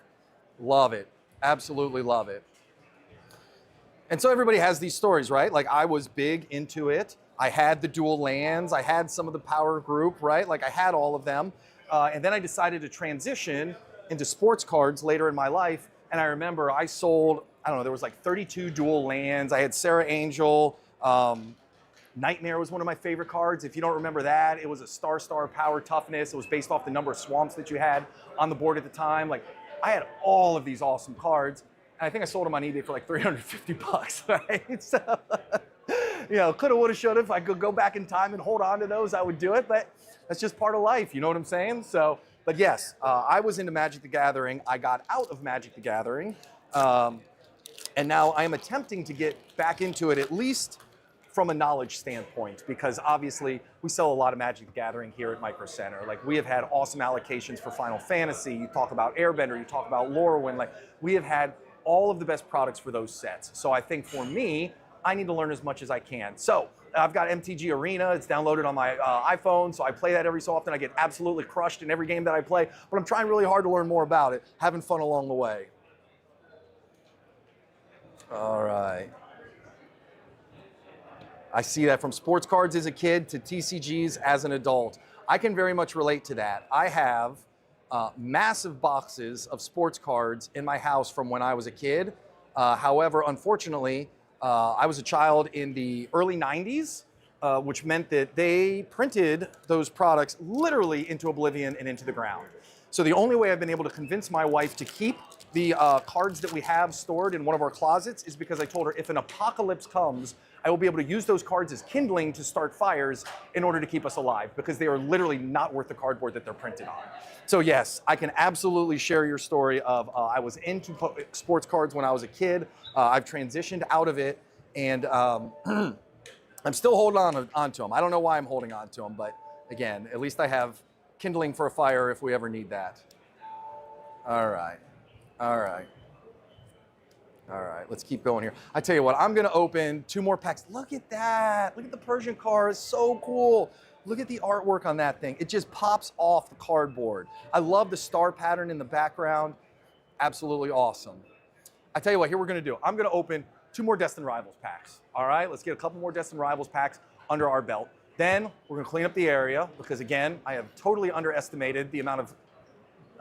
Love it. Absolutely love it. And so everybody has these stories, right? Like, I was big into it. I had the dual lands. I had some of the power group, right? Like, I had all of them. And then I decided to transition into sports cards later in my life. And I remember I sold, I don't know, there was like 32 dual lands. I had Sarah Angel. Nightmare was one of my favorite cards. If you don't remember that, it was a star power toughness. It was based off the number of swamps that you had on the board at the time. Like, I had all of these awesome cards. And I think I sold them on eBay for like 350 bucks, right? So, you know, coulda, woulda, shoulda. If I could go back in time and hold on to those, I would do it. But that's just part of life, you know what I'm saying? So, but yes, I was into Magic the Gathering. I got out of Magic the Gathering. And now I am attempting to get back into it, at least from a knowledge standpoint, because obviously we sell a lot of Magic the Gathering here at MicroCenter. Like, we have had awesome allocations for Final Fantasy. You talk about Airbender, you talk about Lorwyn. Like, we have had all of the best products for those sets. So I think for me, I need to learn as much as I can. So I've got MTG Arena. It's downloaded on my iPhone, so I play that every so often. I get absolutely crushed in every game that I play, but I'm trying really hard to learn more about it, having fun along the way. All right. I see that from sports cards as a kid to TCGs as an adult. I can very much relate to that. I have massive boxes of sports cards in my house from when I was a kid. However, unfortunately, I was a child in the early 90s, which meant that they printed those products literally into oblivion and into the ground. So the only way I've been able to convince my wife to keep the cards that we have stored in one of our closets is because I told her if an apocalypse comes, I will be able to use those cards as kindling to start fires in order to keep us alive, because they are literally not worth the cardboard that they're printed on. So yes, I can absolutely share your story of I was into sports cards when I was a kid. I've transitioned out of it, and I'm still holding on to them. I don't know why I'm holding on to them, but again, at least I have kindling for a fire if we ever need that. All right, all right. All right, let's keep going here. I tell you what, I'm gonna open 2 more packs. Look at that, look at the Persian cars, so cool. Look at the artwork on that thing. It just pops off the cardboard. I love the star pattern in the background. Absolutely awesome. I tell you what, here we're gonna do. I'm gonna open 2 more Destined Rivals packs. All right, let's get a couple more Destined Rivals packs under our belt. Then we're gonna clean up the area because again, I have totally underestimated the amount of,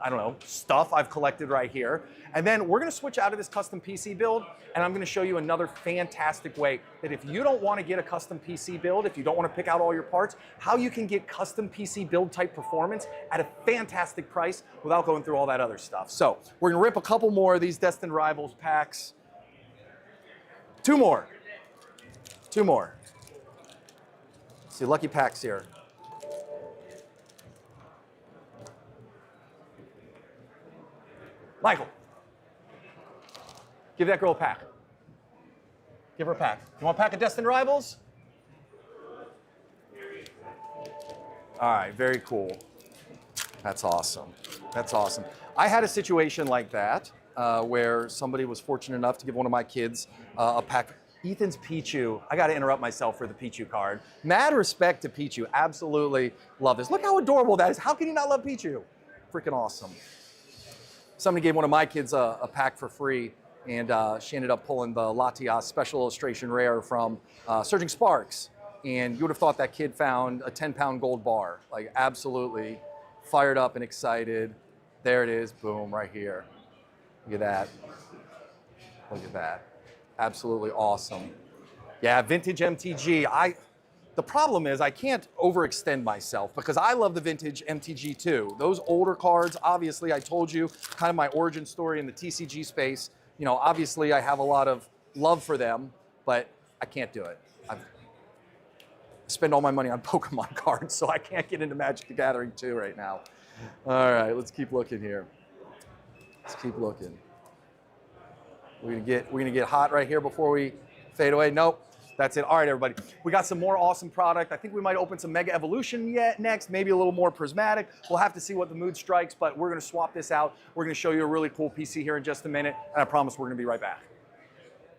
I don't know, stuff I've collected right here. And then we're gonna switch out of this custom PC build, and I'm gonna show you another fantastic way that if you don't wanna get a custom PC build, if you don't wanna pick out all your parts, how you can get custom PC build type performance at a fantastic price without going through all that other stuff. So we're gonna rip a couple more of these Destined Rivals packs. 2 more. 2 more. Let's see, lucky packs here. Michael, give that girl a pack. Give her a pack. You want a pack of Destined Rivals? All right, very cool. That's awesome. That's awesome. I had a situation like that where somebody was fortunate enough to give one of my kids a pack. Ethan's Pichu. I got to interrupt myself for the Pichu card. Mad respect to Pichu. Absolutely love this. Look how adorable that is. How can you not love Pichu? Freaking awesome. Somebody gave one of my kids a pack for free, and she ended up pulling the Latias Special Illustration Rare from Surging Sparks. And you would have thought that kid found a 10-pound gold bar. Like, absolutely fired up and excited. There it is, boom, right here. Look at that. Look at that. Absolutely awesome. Yeah, vintage MTG. The problem is I can't overextend myself because I love the vintage MTG too. Those older cards, obviously, I told you kind of my origin story in the TCG space. You know, obviously I have a lot of love for them, but I can't do it. I spend all my money on Pokemon cards, so I can't get into Magic the Gathering 2 right now. All right, let's keep looking here. Let's keep looking. We're gonna get hot right here before we fade away. Nope. That's it. All right, everybody. We got some more awesome product. I think we might open some Mega Evolution next, maybe a little more Prismatic. We'll have to see what the mood strikes, but we're going to swap this out. We're going to show you a really cool PC here in just a minute, and I promise we're going to be right back.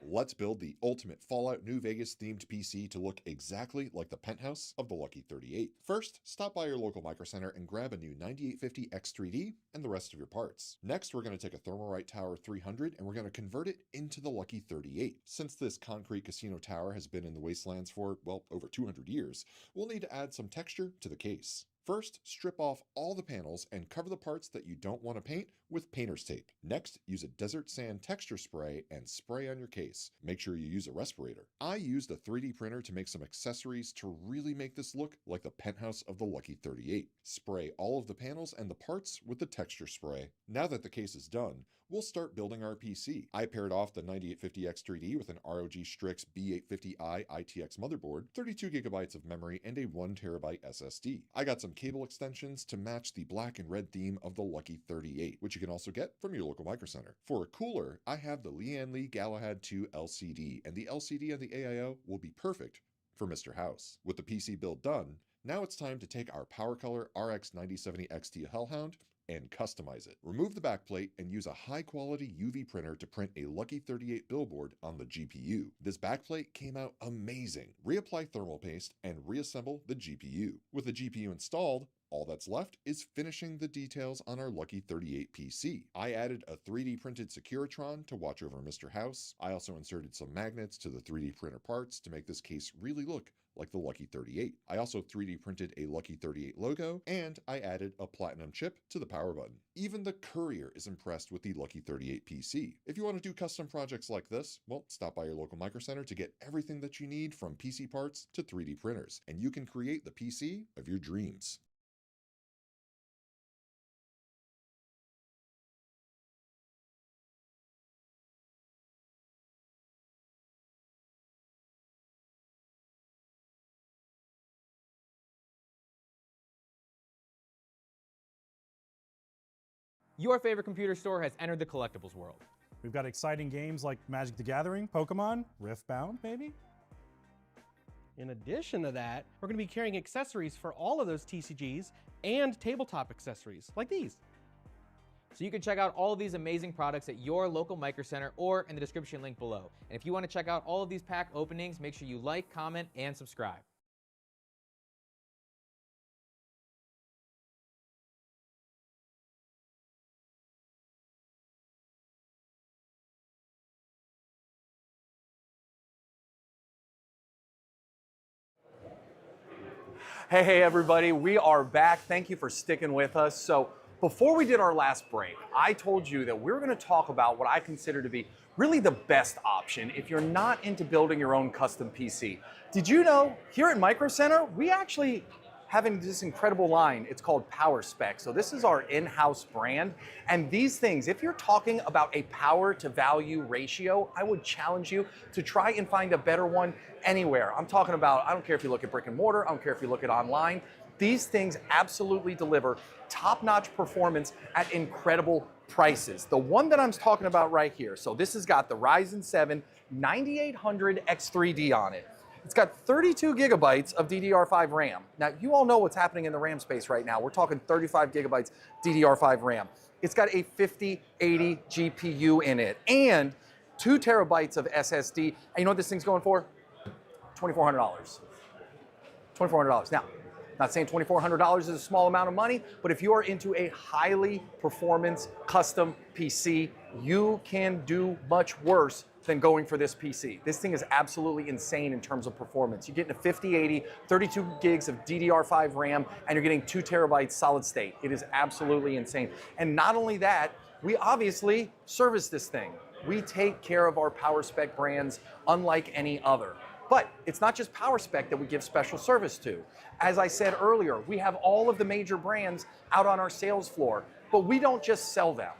Let's build the ultimate Fallout New Vegas themed PC to look exactly like the penthouse of the Lucky 38. First, stop by your local MicroCenter and grab a new 9850 X3D and the rest of your parts. Next, we're going to take a Thermalright Tower 300 and we're going to convert it into the Lucky 38. Since this concrete casino tower has been in the wastelands for, well, over 200 years, we'll need to add some texture to the case. First, strip off all the panels and cover the parts that you don't want to paint with painter's tape. Next, use a desert sand texture spray and spray on your case. Make sure you use a respirator. I used a 3D printer to make some accessories to really make this look like the penthouse of the Lucky 38. Spray all of the panels and the parts with the texture spray. Now that the case is done, we'll start building our PC. I paired off the 9850 X3D with an ROG Strix B850i ITX motherboard, 32GB of memory, and a 1TB SSD. I got some cable extensions to match the black and red theme of the Lucky 38, which you can also get from your local MicroCenter. For a cooler, I have the Lian Li Galahad 2 LCD, and the LCD and the AIO will be perfect for Mr. House. With the PC build done, now it's time to take our PowerColor RX 9070 XT Hellhound and customize it. Remove the backplate and use a high-quality UV printer to print a Lucky 38 billboard on the GPU. This backplate came out amazing. Reapply thermal paste and reassemble the GPU. With the GPU installed, all that's left is finishing the details on our Lucky 38 PC. I added a 3D printed Securitron to watch over Mr. House. I also inserted some magnets to the 3D printer parts to make this case really look like the Lucky 38. I also 3D printed a Lucky 38 logo, and I added a platinum chip to the power button. Even the courier is impressed with the Lucky 38 PC. If you want to do custom projects like this, well, stop by your local Micro Center to get everything that you need from PC parts to 3D printers, and you can create the PC of your dreams. Your favorite computer store has entered the collectibles world. We've got exciting games like Magic the Gathering, Pokemon, Riftbound, maybe? In addition to that, we're going to be carrying accessories for all of those TCGs and tabletop accessories like these. So you can check out all of these amazing products at your local Micro Center or in the description link below. And if you want to check out all of these pack openings, make sure you like, comment, and subscribe. Hey everybody, we are back. Thank you for sticking with us. So before we did our last break, I told you that we're going to talk about what I consider to be really the best option if you're not into building your own custom PC. Did you know here at Micro Center, we actually having this incredible line. It's called PowerSpec. So this is our in-house brand. And these things, if you're talking about a power to value ratio, I would challenge you to try and find a better one anywhere. I'm talking about, I don't care if you look at brick and mortar, I don't care if you look at online. These things absolutely deliver top-notch performance at incredible prices. The one that I'm talking about right here, so this has got the Ryzen 7 9800 X3D on it. It's got 32 gigabytes of DDR5 RAM. Now, you all know what's happening in the RAM space right now. We're talking 35 gigabytes DDR5 RAM. It's got a 5080 GPU in it and 2 terabytes of SSD. And you know what this thing's going for? $2,400. $2,400. Now, not saying $2,400 is a small amount of money, but if you are into a highly performance custom PC, you can do much worse than going for this PC. This thing is absolutely insane in terms of performance. You're getting a 5080, 32 gigs of DDR5 RAM, and you're getting 2 terabytes solid state. It is absolutely insane. And not only that, we obviously service this thing. We take care of our PowerSpec brands unlike any other. But it's not just PowerSpec that we give special service to. As I said earlier, we have all of the major brands out on our sales floor, but we don't just sell them.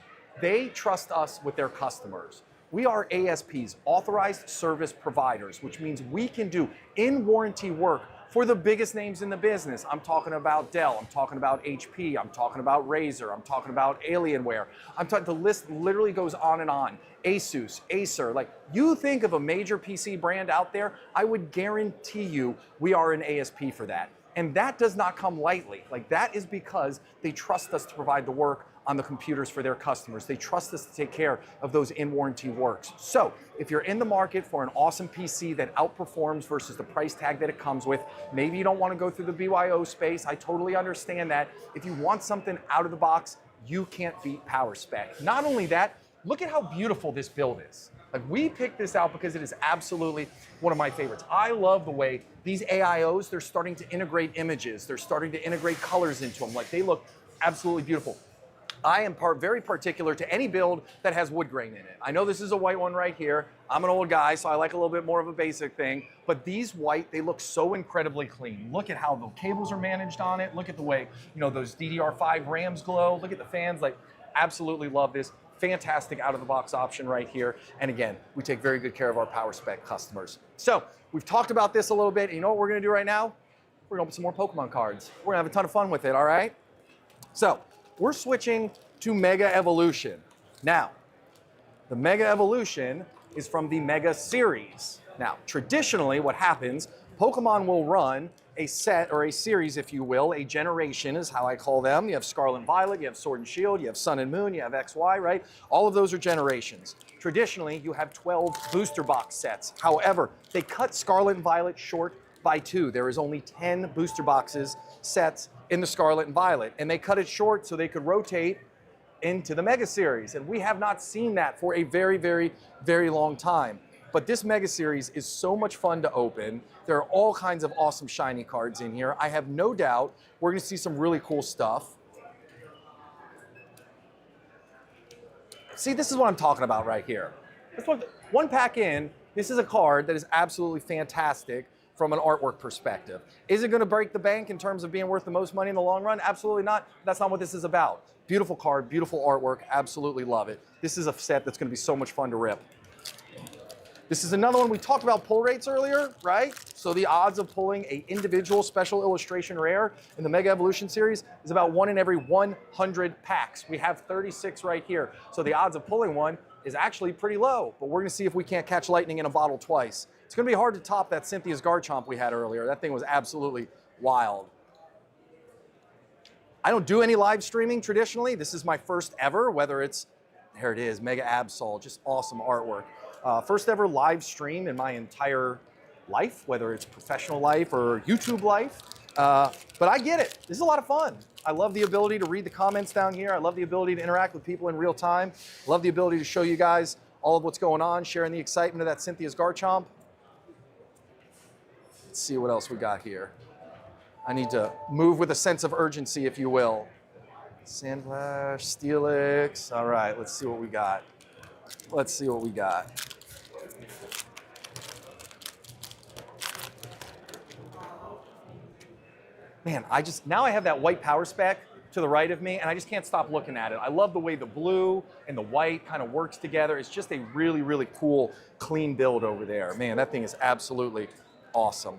They trust us with their customers. We are ASPs, authorized service providers, which means we can do in-warranty work for the biggest names in the business. I'm talking about Dell, I'm talking about HP, I'm talking about Razer, I'm talking about Alienware. The list literally goes on and on. Asus, Acer, like you think of a major PC brand out there, I would guarantee you we are an ASP for that. And that does not come lightly. Like that is because they trust us to provide the work on the computers for their customers. They trust us to take care of those in-warranty works. So if you're in the market for an awesome PC that outperforms versus the price tag that it comes with, maybe you don't want to go through the BYO space. I totally understand that. If you want something out of the box, you can't beat PowerSpec. Not only that, look at how beautiful this build is. Like we picked this out because it is absolutely one of my favorites. I love the way these AIOs, they're starting to integrate images. They're starting to integrate colors into them. Like they look absolutely beautiful. I am very particular to any build that has wood grain in it. I know this is a white one right here. I'm an old guy, so I like a little bit more of a basic thing. But these white, they look so incredibly clean. Look at how the cables are managed on it. Look at the way, those DDR5 RAMs glow. Look at the fans. Like, absolutely love this. Fantastic out-of-the-box option right here. And again, we take very good care of our PowerSpec customers. So we've talked about this a little bit. You know what we're going to do right now? We're going to open some more Pokemon cards. We're going to have a ton of fun with it, all right? So we're switching to Mega Evolution. Now, the Mega Evolution is from the Mega series. Now, traditionally what happens, Pokemon will run a set or a series, if you will, a generation is how I call them. You have Scarlet and Violet, you have Sword and Shield, you have Sun and Moon, you have XY, right? All of those are generations. Traditionally, you have 12 booster box sets. However, they cut Scarlet and Violet short by 2. There is only 10 booster boxes sets in the Scarlet and Violet, and they cut it short so they could rotate into the Mega series. And we have not seen that for a very, very, very long time. but this Mega Series is so much fun to open. There are all kinds of awesome shiny cards in here. I have no doubt we're gonna see some really cool stuff. See, this is what I'm talking about right here. One pack in, this is a card that is absolutely fantastic from an artwork perspective. Is it gonna break the bank in terms of being worth the most money in the long run? Absolutely not. That's not what this is about. Beautiful card, beautiful artwork, absolutely love it. This is a set that's gonna be so much fun to rip. This is another one, we talked about pull rates earlier, right? So the odds of pulling an individual special illustration rare in the Mega Evolution series is about 1 in every 100 packs. We have 36 right here. So the odds of pulling one is actually pretty low, but we're gonna see if we can't catch lightning in a bottle twice. It's gonna be hard to top that Cynthia's Garchomp we had earlier. That thing was absolutely wild. I don't do any live streaming traditionally. This is my first ever, whether it's, here it is, Mega Absol, just awesome artwork. First ever live stream in my entire life, whether it's professional life or YouTube life. But I get it, this is a lot of fun. I love the ability to read the comments down here. I love the ability to interact with people in real time. I love the ability to show you guys all of what's going on, sharing the excitement of that Cynthia's Garchomp. Let's see what else we got here. I need to move with a sense of urgency, if you will. Sandflash, Steelix. All right, let's see what we got. Let's see what we got. Man, now I have that white PowerSpec to the right of me, and I just can't stop looking at it. I love the way the blue and the white kind of works together. It's just a really, really cool, clean build over there. Man, that thing is absolutely awesome.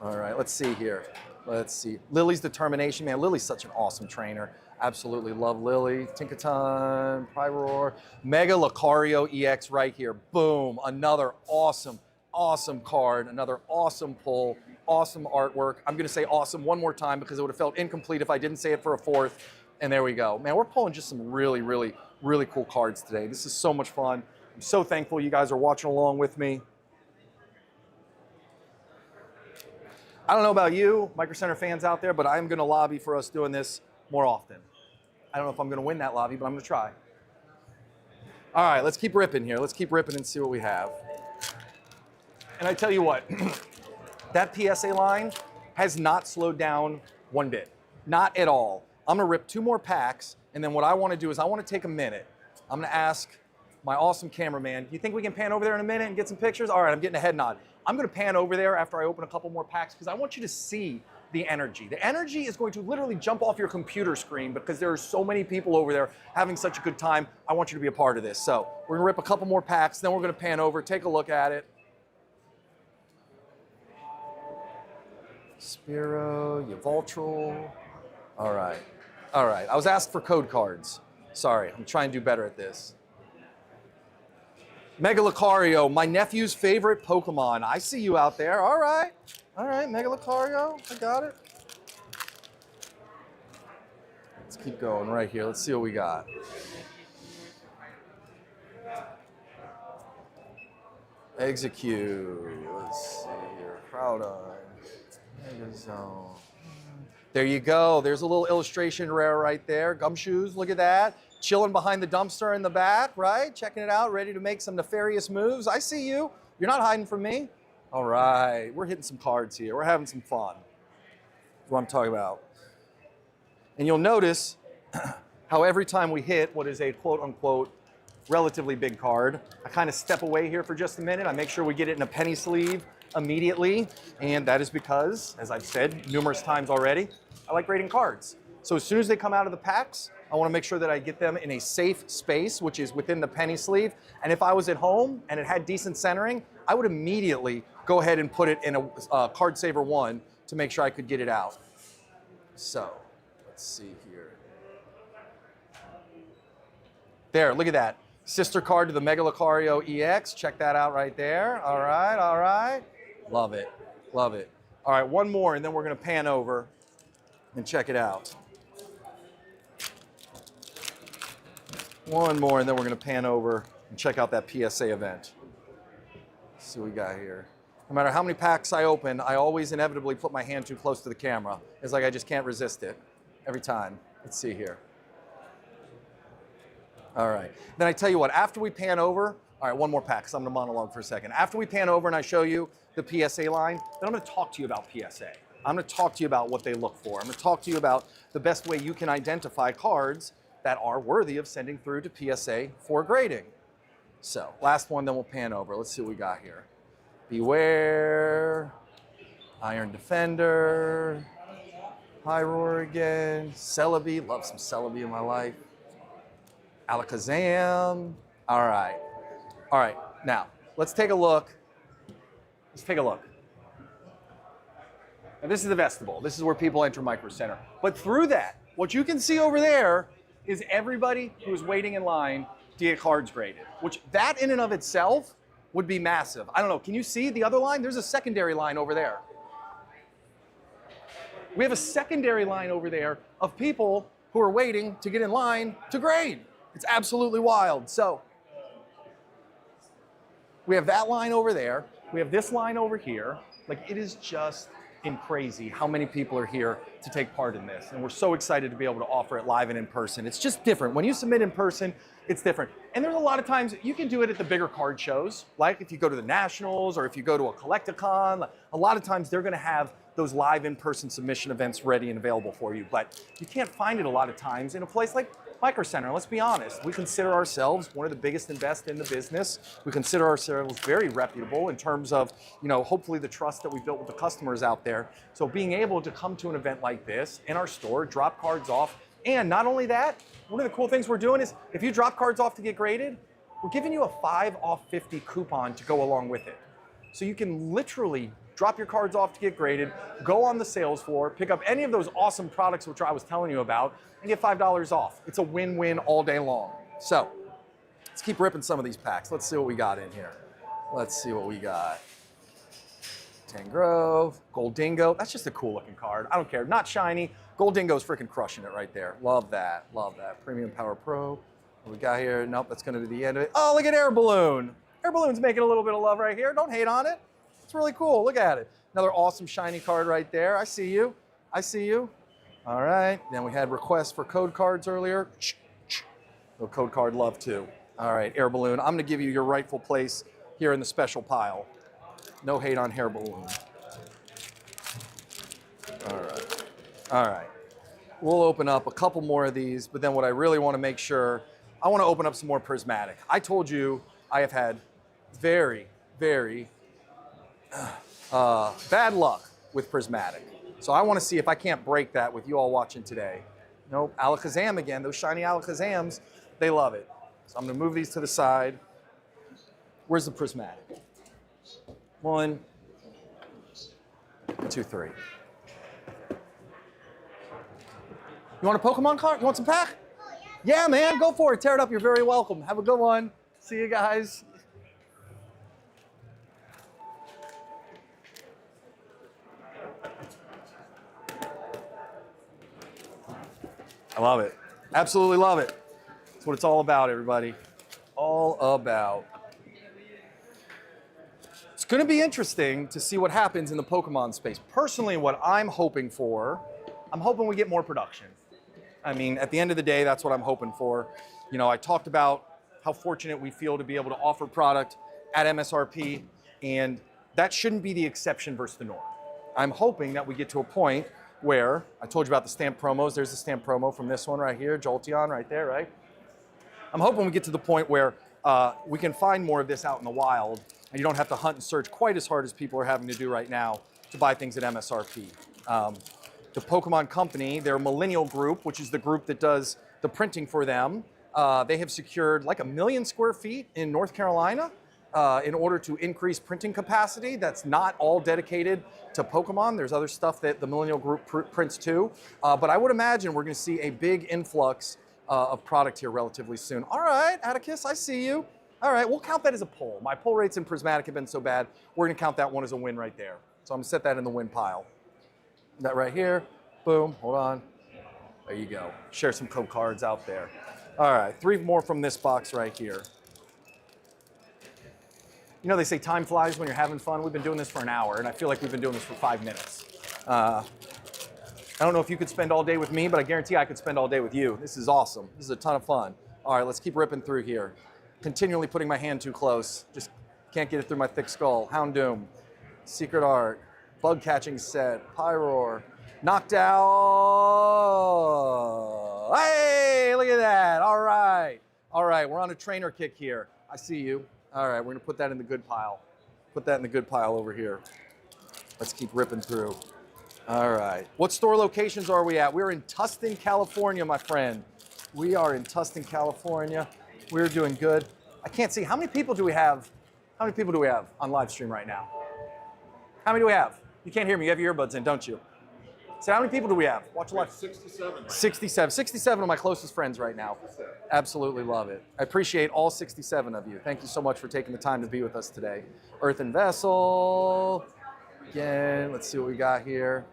All right, let's see here. Let's see. Lily's Determination. Man, Lily's such an awesome trainer. Absolutely love Lily. Tinkaton, Pyroar. Mega Lucario EX right here. Boom. Another awesome, awesome card. Another awesome pull. Awesome artwork. I'm going to say awesome one more time because it would have felt incomplete if I didn't say it for a fourth. And there we go. Man, we're pulling just some really, really, really cool cards today. This is so much fun. I'm so thankful you guys are watching along with me. I don't know about you, MicroCenter fans out there, but I'm going to lobby for us doing this more often. I don't know if I'm going to win that lobby, but I'm going to try. All right, let's keep ripping here. Let's keep ripping and see what we have. And I tell you what, that PSA line has not slowed down one bit. Not at all. I'm going to rip 2 more packs, and then what I want to do is I want to take a minute. I'm going to ask my awesome cameraman, do you think we can pan over there in a minute and get some pictures? All right, I'm getting a head nod. I'm going to pan over there after I open a couple more packs because I want you to see the energy. The energy is going to literally jump off your computer screen because there are so many people over there having such a good time. I want you to be a part of this. So we're going to rip a couple more packs, then we're going to pan over, take a look at it. Spiro, Yveltal. All right. All right. I was asked for code cards. Sorry, I'm trying to do better at this. Mega Lucario, my nephew's favorite Pokemon. I see you out there. All right. All right, Mega Lucario. I got it. Let's keep going right here. Let's see what we got. Execute. Let's see here. Crowdon. Mega Zone. There you go. There's a little illustration rare right there. Gumshoes, look at that. Chilling behind the dumpster in the back, right? Checking it out, ready to make some nefarious moves. I see you. You're not hiding from me. All right, we're hitting some cards here. We're having some fun. That's what I'm talking about. And you'll notice how every time we hit what is a quote unquote relatively big card, I kind of step away here for just a minute. I make sure we get it in a penny sleeve immediately. And that is because, as I've said numerous times already, I like grading cards. So as soon as they come out of the packs, I want to make sure that I get them in a safe space, which is within the penny sleeve. And if I was at home and it had decent centering, I would immediately go ahead and put it in a card saver 1 to make sure I could get it out. So let's see here. There, look at that. Sister card to the Mega Lucario EX. Check that out right there. All right, all right. Love it, love it. All right, one more and then we're going to pan over and check it out. One more, and then we're going to pan over and check out that PSA event. Let's see what we got here. No matter how many packs I open, I always inevitably put my hand too close to the camera. It's like I just can't resist it every time. Let's see here. All right. Then I tell you what, after we pan over, All right, one more pack, because I'm going to monologue for a second. After we pan over and I show you the PSA line, then I'm going to talk to you about PSA. I'm going to talk to you about what they look for. I'm going to talk to you about the best way you can identify cards that are worthy of sending through to PSA for grading. So, last one, then we'll pan over. Let's see what we got here. Beware, Iron Defender, High Roar again, Celebi, love some Celebi in my life, Alakazam. All right, now, let's take a look. Let's take a look. Now, this is the vestibule. This is where people enter MicroCenter. But through that, what you can see over there is everybody who's waiting in line to get cards graded, which that in and of itself would be massive. I don't know, can you see the other line? There's a secondary line over there. We have a secondary line over there of people who are waiting to get in line to grade. It's absolutely wild. So we have that line over there. We have this line over here. Like, it is just crazy how many people are here to take part in this. And we're so excited to be able to offer it live and in person. It's just different. When you submit in person, it's different. And there's a lot of times you can do it at the bigger card shows, like if you go to the Nationals or if you go to a Collecticon. A lot of times they're going to have those live in-person submission events ready and available for you. But you can't find it a lot of times in a place like MicroCenter. Let's be honest, we consider ourselves one of the biggest and best in the business. We consider ourselves very reputable in terms of, hopefully the trust that we built with the customers out there. So being able to come to an event like this in our store, drop cards off, and not only that, one of the cool things we're doing is if you drop cards off to get graded, we're giving you a 5 off 50 coupon to go along with it. So you can literally drop your cards off to get graded, go on the sales floor, pick up any of those awesome products which I was telling you about, and get $5 off. It's a win-win all day long. So let's keep ripping some of these packs. Let's see what we got in here. Let's see what we got. Tangrove, Goldingo. That's just a cool looking card. I don't care. Not shiny. Goldingo's freaking crushing it right there. Love that. Love that. Premium Power Pro. What we got here? Nope, that's going to be the end of it. Oh, look at Air Balloon. Air Balloon's making a little bit of love right here. Don't hate on it. It's really cool. Look at it. Another awesome shiny card right there. I see you. I see you. All right. Then we had requests for code cards earlier. No code card love too. All right, Air Balloon. I'm going to give you your rightful place here in the special pile. No hate on Air Balloon. All right. All right. We'll open up a couple more of these, but then what I really want to make sure, I want to open up some more Prismatic. I told you I have had very, very bad luck with Prismatic. So I want to see if I can't break that with you all watching today. Nope, Alakazam again. Those shiny Alakazams, they love it. So I'm going to move these to the side. Where's the Prismatic? 1, 2, 3. You want a Pokemon card? You want some pack? Yeah, man, go for it. Tear it up. You're very welcome. Have a good one. See you guys. I love it. Absolutely love it. That's what it's all about, everybody. All about. It's going to be interesting to see what happens in the Pokemon space. Personally, what I'm hoping for, I'm hoping we get more production. I mean, at the end of the day, that's what I'm hoping for. You know, I talked about how fortunate we feel to be able to offer product at MSRP, and that shouldn't be the exception versus the norm. I'm hoping that we get to a point where, I told you about the stamp promos, there's the stamp promo from this one right here, Jolteon right there, right? I'm hoping we get to the point where we can find more of this out in the wild, and you don't have to hunt and search quite as hard as people are having to do right now to buy things at MSRP. The Pokemon Company, their Millennial Group, which is the group that does the printing for them, they have secured like 1 million square feet in North Carolina in order to increase printing capacity. That's not all dedicated to Pokemon. There's other stuff that the Millennial Group prints too. But I would imagine we're going to see a big influx of product here relatively soon. All right, Atticus, I see you. All right, we'll count that as a pull. My pull rates in Prismatic have been so bad, we're going to count that one as a win right there. So I'm going to set that in the win pile. That right here, boom, hold on. There you go. Share some code cards out there. All right, 3 more from this box right here. You know, they say time flies when you're having fun. We've been doing this for an hour, and I feel like we've been doing this for 5 minutes. I don't know if you could spend all day with me, but I guarantee I could spend all day with you. This is awesome. This is a ton of fun. All right, let's keep ripping through here. Continually putting my hand too close. Just can't get it through my thick skull. Houndoom, Secret Art, Bug Catching Set, Pyroar, Knocked Out. Hey, look at that. All right. All right, we're on a trainer kick here. I see you. All right, we're gonna put that in the good pile. Put that in the good pile over here. Let's keep ripping through. All right. What store locations are we at? We're in Tustin, California, my friend. We are in Tustin, California. We're doing good. I can't see. How many people do we have? How many people do we have on live stream right now? How many do we have? You can't hear me. You have your earbuds in, don't you? So how many people do we have? Watch live. 67. 67. 67 of my closest friends right now. Absolutely love it. I appreciate all 67 of you. Thank you so much for taking the time to be with us today. Earthen Vessel. Again, let's see what we got here.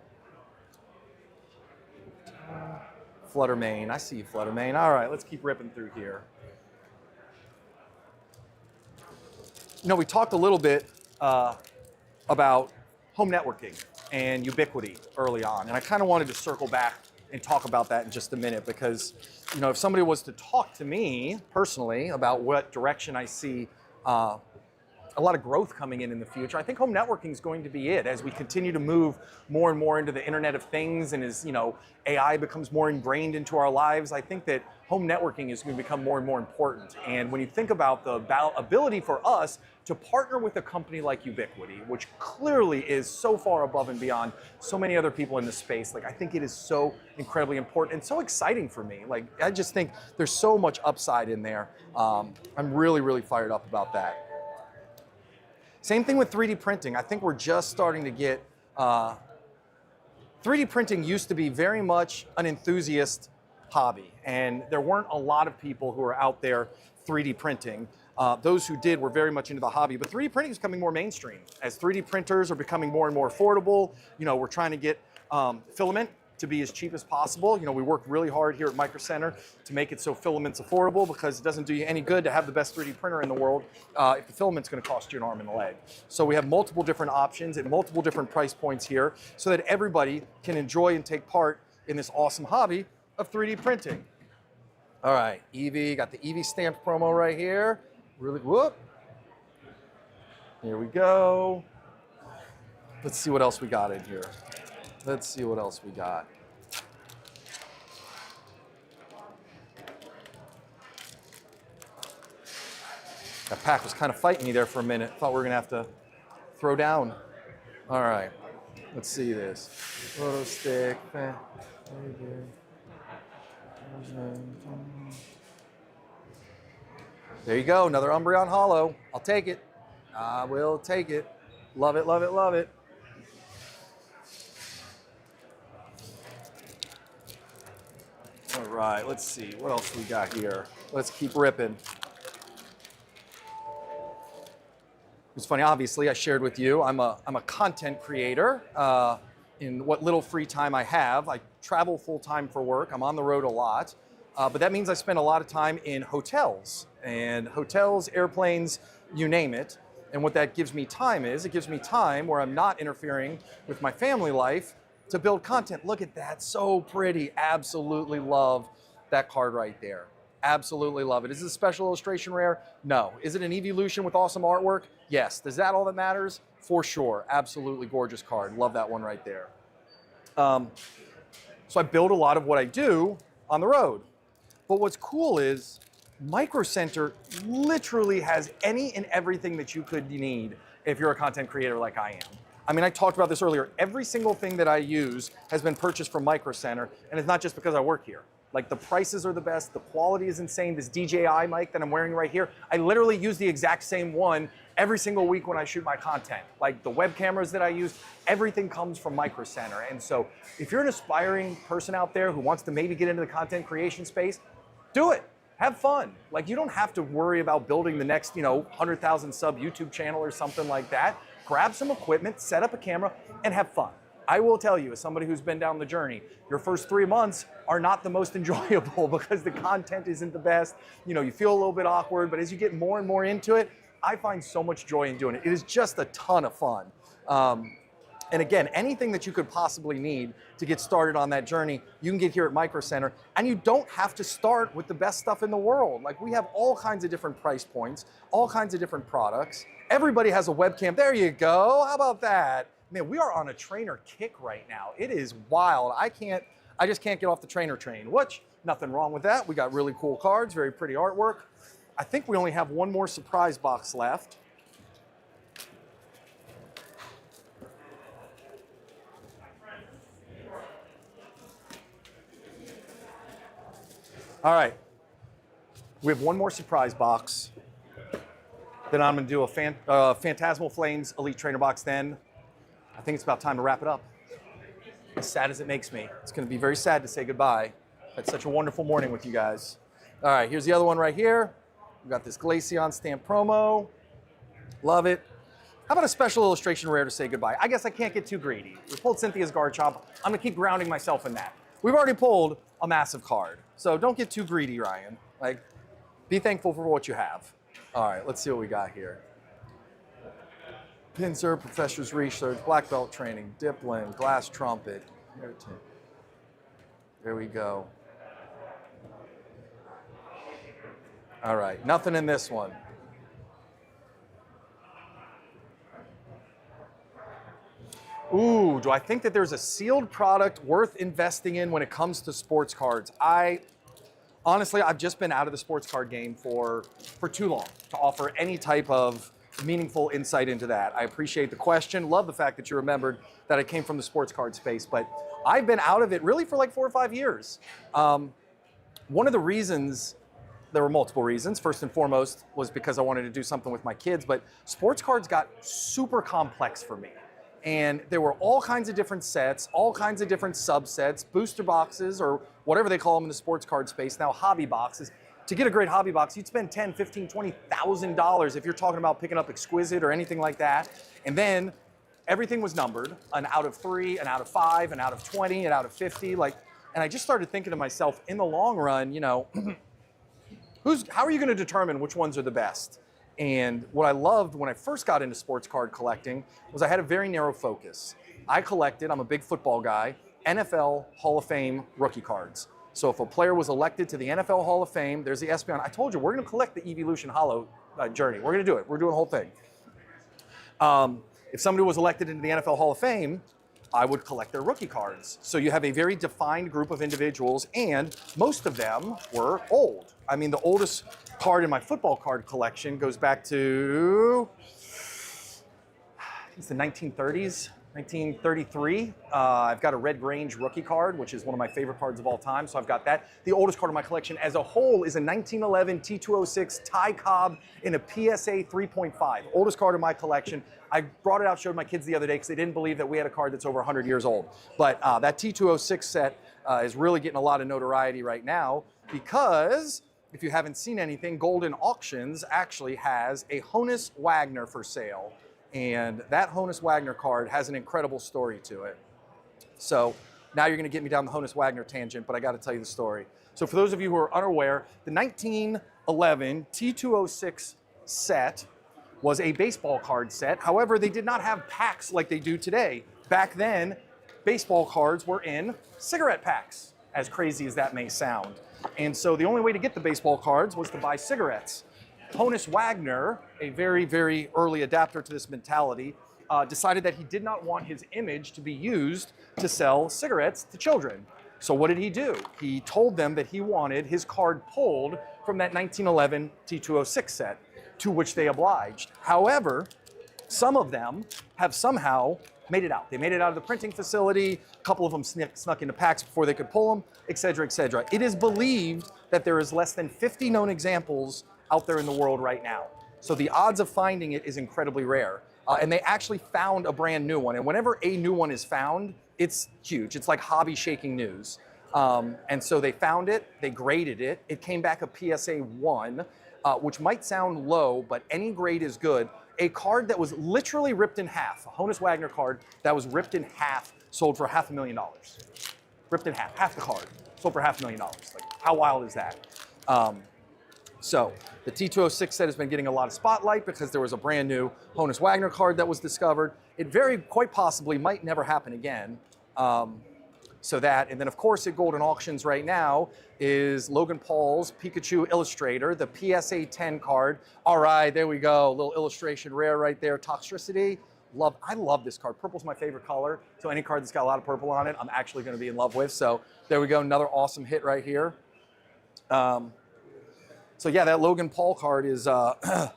Fluttermane. I see you, Fluttermane. All right, let's keep ripping through here. You know, we talked a little bit about home networking and ubiquity early on, and I kind of wanted to circle back and talk about that in just a minute because, you know, if somebody was to talk to me personally about what direction I see a lot of growth coming in the future, I think home networking is going to be it as we continue to move more and more into the Internet of Things, and as, you know, AI becomes more ingrained into our lives. I think that home networking is going to become more and more important. And when you think about the ability for us to partner with a company like Ubiquity, which clearly is so far above and beyond so many other people in this space, like, I think it is so incredibly important and so exciting for me. Like, I just think there's so much upside in there. I'm really, really fired up about that. Same thing with 3D printing. I think we're just starting to get, 3D printing used to be very much an enthusiast hobby, and there weren't a lot of people who were out there 3D printing. Those who did were very much into the hobby, but 3D printing is becoming more mainstream. As 3D printers are becoming more and more affordable, you know, we're trying to get filament to be as cheap as possible. You know, we worked really hard here at MicroCenter to make it so filament's affordable, because it doesn't do you any good to have the best 3D printer in the world if the filament's gonna cost you an arm and a leg. So we have multiple different options at multiple different price points here so that everybody can enjoy and take part in this awesome hobby of 3D printing. All right, Eevee, got the Eevee stamped promo right here. Really, whoop. Here we go. Let's see what else we got in here. Let's see what else we got. That pack was kind of fighting me there for a minute. Thought we were gonna have to throw down. All right, let's see this. Photo stick. There you go, another Umbreon Hollow. I'll take it. I will take it. Love it, love it, love it. All right, let's see, what else we got here? Let's keep ripping. It's funny, obviously, I shared with you, I'm a content creator. In what little free time I have, I travel full-time for work. I'm on the road a lot, but that means I spend a lot of time in hotels, airplanes, you name it. And what that gives me time is, it gives me time where I'm not interfering with my family life to build content. Look at that, so pretty. Absolutely love that card right there. Absolutely love it. Is it a special illustration rare? No. Is it an evolution with awesome artwork? Yes. Is that all that matters? For sure. Absolutely gorgeous card. Love that one right there. So I build a lot of what I do on the road. But what's cool is MicroCenter literally has any and everything that you could need if you're a content creator like I am. I mean, I talked about this earlier. Every single thing that I use has been purchased from MicroCenter, and it's not just because I work here. Like, the prices are the best, the quality is insane. This DJI mic that I'm wearing right here, I literally use the exact same one every single week when I shoot my content. Like, the web cameras that I use, everything comes from MicroCenter. And so if you're an aspiring person out there who wants to maybe get into the content creation space, do it. Have fun. Like, you don't have to worry about building the next, 100,000 sub YouTube channel or something like that. Grab some equipment, set up a camera, and have fun. I will tell you, as somebody who's been down the journey, your first 3 months are not the most enjoyable because the content isn't the best. You feel a little bit awkward, but as you get more and more into it, I find so much joy in doing it. It is just a ton of fun. And again, anything that you could possibly need to get started on that journey, you can get here at MicroCenter, and you don't have to start with the best stuff in the world. Like, we have all kinds of different price points, all kinds of different products. Everybody has a webcam. There you go. How about that? Man, we are on a trainer kick right now. It is wild. I just can't get off the trainer train, which nothing wrong with that. We got really cool cards, very pretty artwork. I think we only have one more surprise box left. All right, we have one more surprise box. Then I'm gonna do a Phantasmal Flames Elite Trainer box then. I think it's about time to wrap it up. As sad as it makes me, it's gonna be very sad to say goodbye. It's such a wonderful morning with you guys. All right, here's the other one right here. We've got this Glaceon stamp promo. Love it. How about a special illustration rare to say goodbye? I guess I can't get too greedy. We pulled Cynthia's Garchomp. I'm gonna keep grounding myself in that. We've already pulled a massive card, so don't get too greedy, Ryan. Like, be thankful for what you have. All right, let's see what we got here. Pinsir, Professor's Research, Black Belt Training, Diplin, Glass Trumpet. There we go. All right, nothing in this one. Ooh, do I think that there's a sealed product worth investing in when it comes to sports cards? Honestly, I've just been out of the sports card game for too long to offer any type of meaningful insight into that. I appreciate the question. Love the fact that you remembered that I came from the sports card space, but I've been out of it really for like 4 or 5 years. One of the reasons, there were multiple reasons. First and foremost was because I wanted to do something with my kids, but sports cards got super complex for me. And there were all kinds of different sets, all kinds of different subsets, booster boxes, or whatever they call them in the sports card space, now hobby boxes. To get a great hobby box, you'd spend $10,000, $15,000, $20,000 if you're talking about picking up Exquisite or anything like that. And then everything was numbered, an out of 3, an out of 5, an out of 20, an out of 50. And I just started thinking to myself, in the long run, you know, how are you going to determine which ones are the best? And what I loved when I first got into sports card collecting was I had a very narrow focus. I collected, I'm a big football guy, NFL Hall of Fame rookie cards. So if a player was elected to the NFL Hall of Fame, there's the Espeon. I told you, we're going to collect the Evolution Hollow journey. We're going to do it. We're doing the whole thing. If somebody was elected into the NFL Hall of Fame, I would collect their rookie cards. So you have a very defined group of individuals, and most of them were old. I mean, the oldest card in my football card collection goes back to, I think it's the 1930s, 1933. I've got a Red Grange rookie card, which is one of my favorite cards of all time, so I've got that. The oldest card in my collection as a whole is a 1911 T206 Ty Cobb in a PSA 3.5. Oldest card in my collection. I brought it out, showed my kids the other day because they didn't believe that we had a card that's over 100 years old. But that T206 set is really getting a lot of notoriety right now because, if you haven't seen anything, Golden Auctions actually has a Honus Wagner for sale. And that Honus Wagner card has an incredible story to it. So now you're going to get me down the Honus Wagner tangent, but I got to tell you the story. So for those of you who are unaware, the 1911 T206 set was a baseball card set. However, they did not have packs like they do today. Back then, baseball cards were in cigarette packs, as crazy as that may sound. And so the only way to get the baseball cards was to buy cigarettes. Honus Wagner, a very, very early adapter to this mentality, decided that he did not want his image to be used to sell cigarettes to children. So what did he do? He told them that he wanted his card pulled from that 1911 T206 set, to which they obliged. However, some of them have somehow made it out. They made it out of the printing facility. A couple of them snuck into packs before they could pull them, et cetera, et cetera. It is believed that there is less than 50 known examples out there in the world right now. So the odds of finding it is incredibly rare. And they actually found a brand new one. And whenever a new one is found, it's huge. It's like hobby shaking news. And so they found it, they graded it. It came back a PSA 1, which might sound low, but any grade is good. A card that was literally ripped in half, a Honus Wagner card that was ripped in half, sold for $500,000. Ripped in half the card, sold for $500,000. Like, how wild is that? So the T206 set has been getting a lot of spotlight because there was a brand new Honus Wagner card that was discovered. it very quite possibly might never happen again. So that, and then of course at Golden Auctions right now is Logan Paul's Pikachu Illustrator, the PSA 10 card. All right, there we go, little illustration rare right there, Toxtricity. I love this card. Purple's my favorite color, so any card that's got a lot of purple on it, I'm actually gonna be in love with. So there we go, another awesome hit right here. So yeah, that Logan Paul card is, last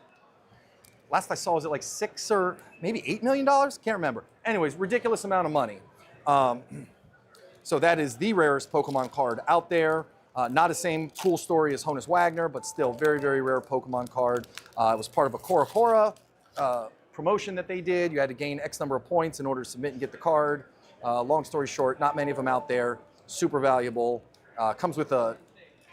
I saw, was it like $6 or maybe $8 million? Can't remember. Anyways, ridiculous amount of money. So that is the rarest Pokemon card out there. Not the same cool story as Honus Wagner, but still very, very rare Pokemon card. It was part of a Cora promotion that they did. You had to gain X number of points in order to submit and get the card. Long story short, not many of them out there. Super valuable. Comes with a,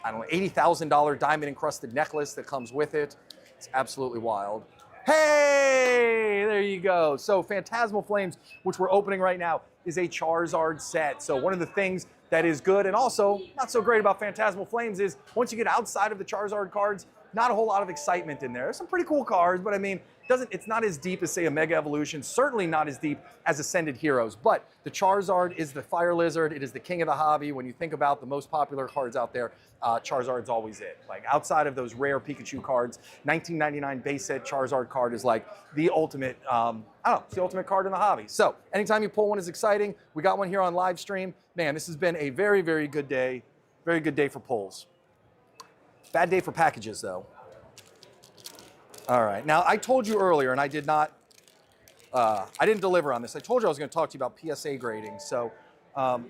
I don't know, $80,000 diamond encrusted necklace that comes with it. It's absolutely wild. Hey, there you go. So Phantasmal Flames, which we're opening right now, is a Charizard set. So one of the things that is good and also not so great about Phantasmal Flames is once you get outside of the Charizard cards, not a whole lot of excitement in there. There's some pretty cool cards, but I mean, it's not as deep as say a Mega Evolution, certainly not as deep as Ascended Heroes, but the Charizard is the Fire Lizard, it is the king of the hobby. When you think about the most popular cards out there, Charizard's always it. Like outside of those rare Pikachu cards, 1999 base set Charizard card is like the ultimate, I don't know, it's the ultimate card in the hobby. So anytime you pull one is exciting. We got one here on live stream. Man, this has been a very, very good day for pulls. Bad day for packages though. All right, now I told you earlier, and I did not, I didn't deliver on this. I told you I was gonna talk to you about PSA grading. So we'll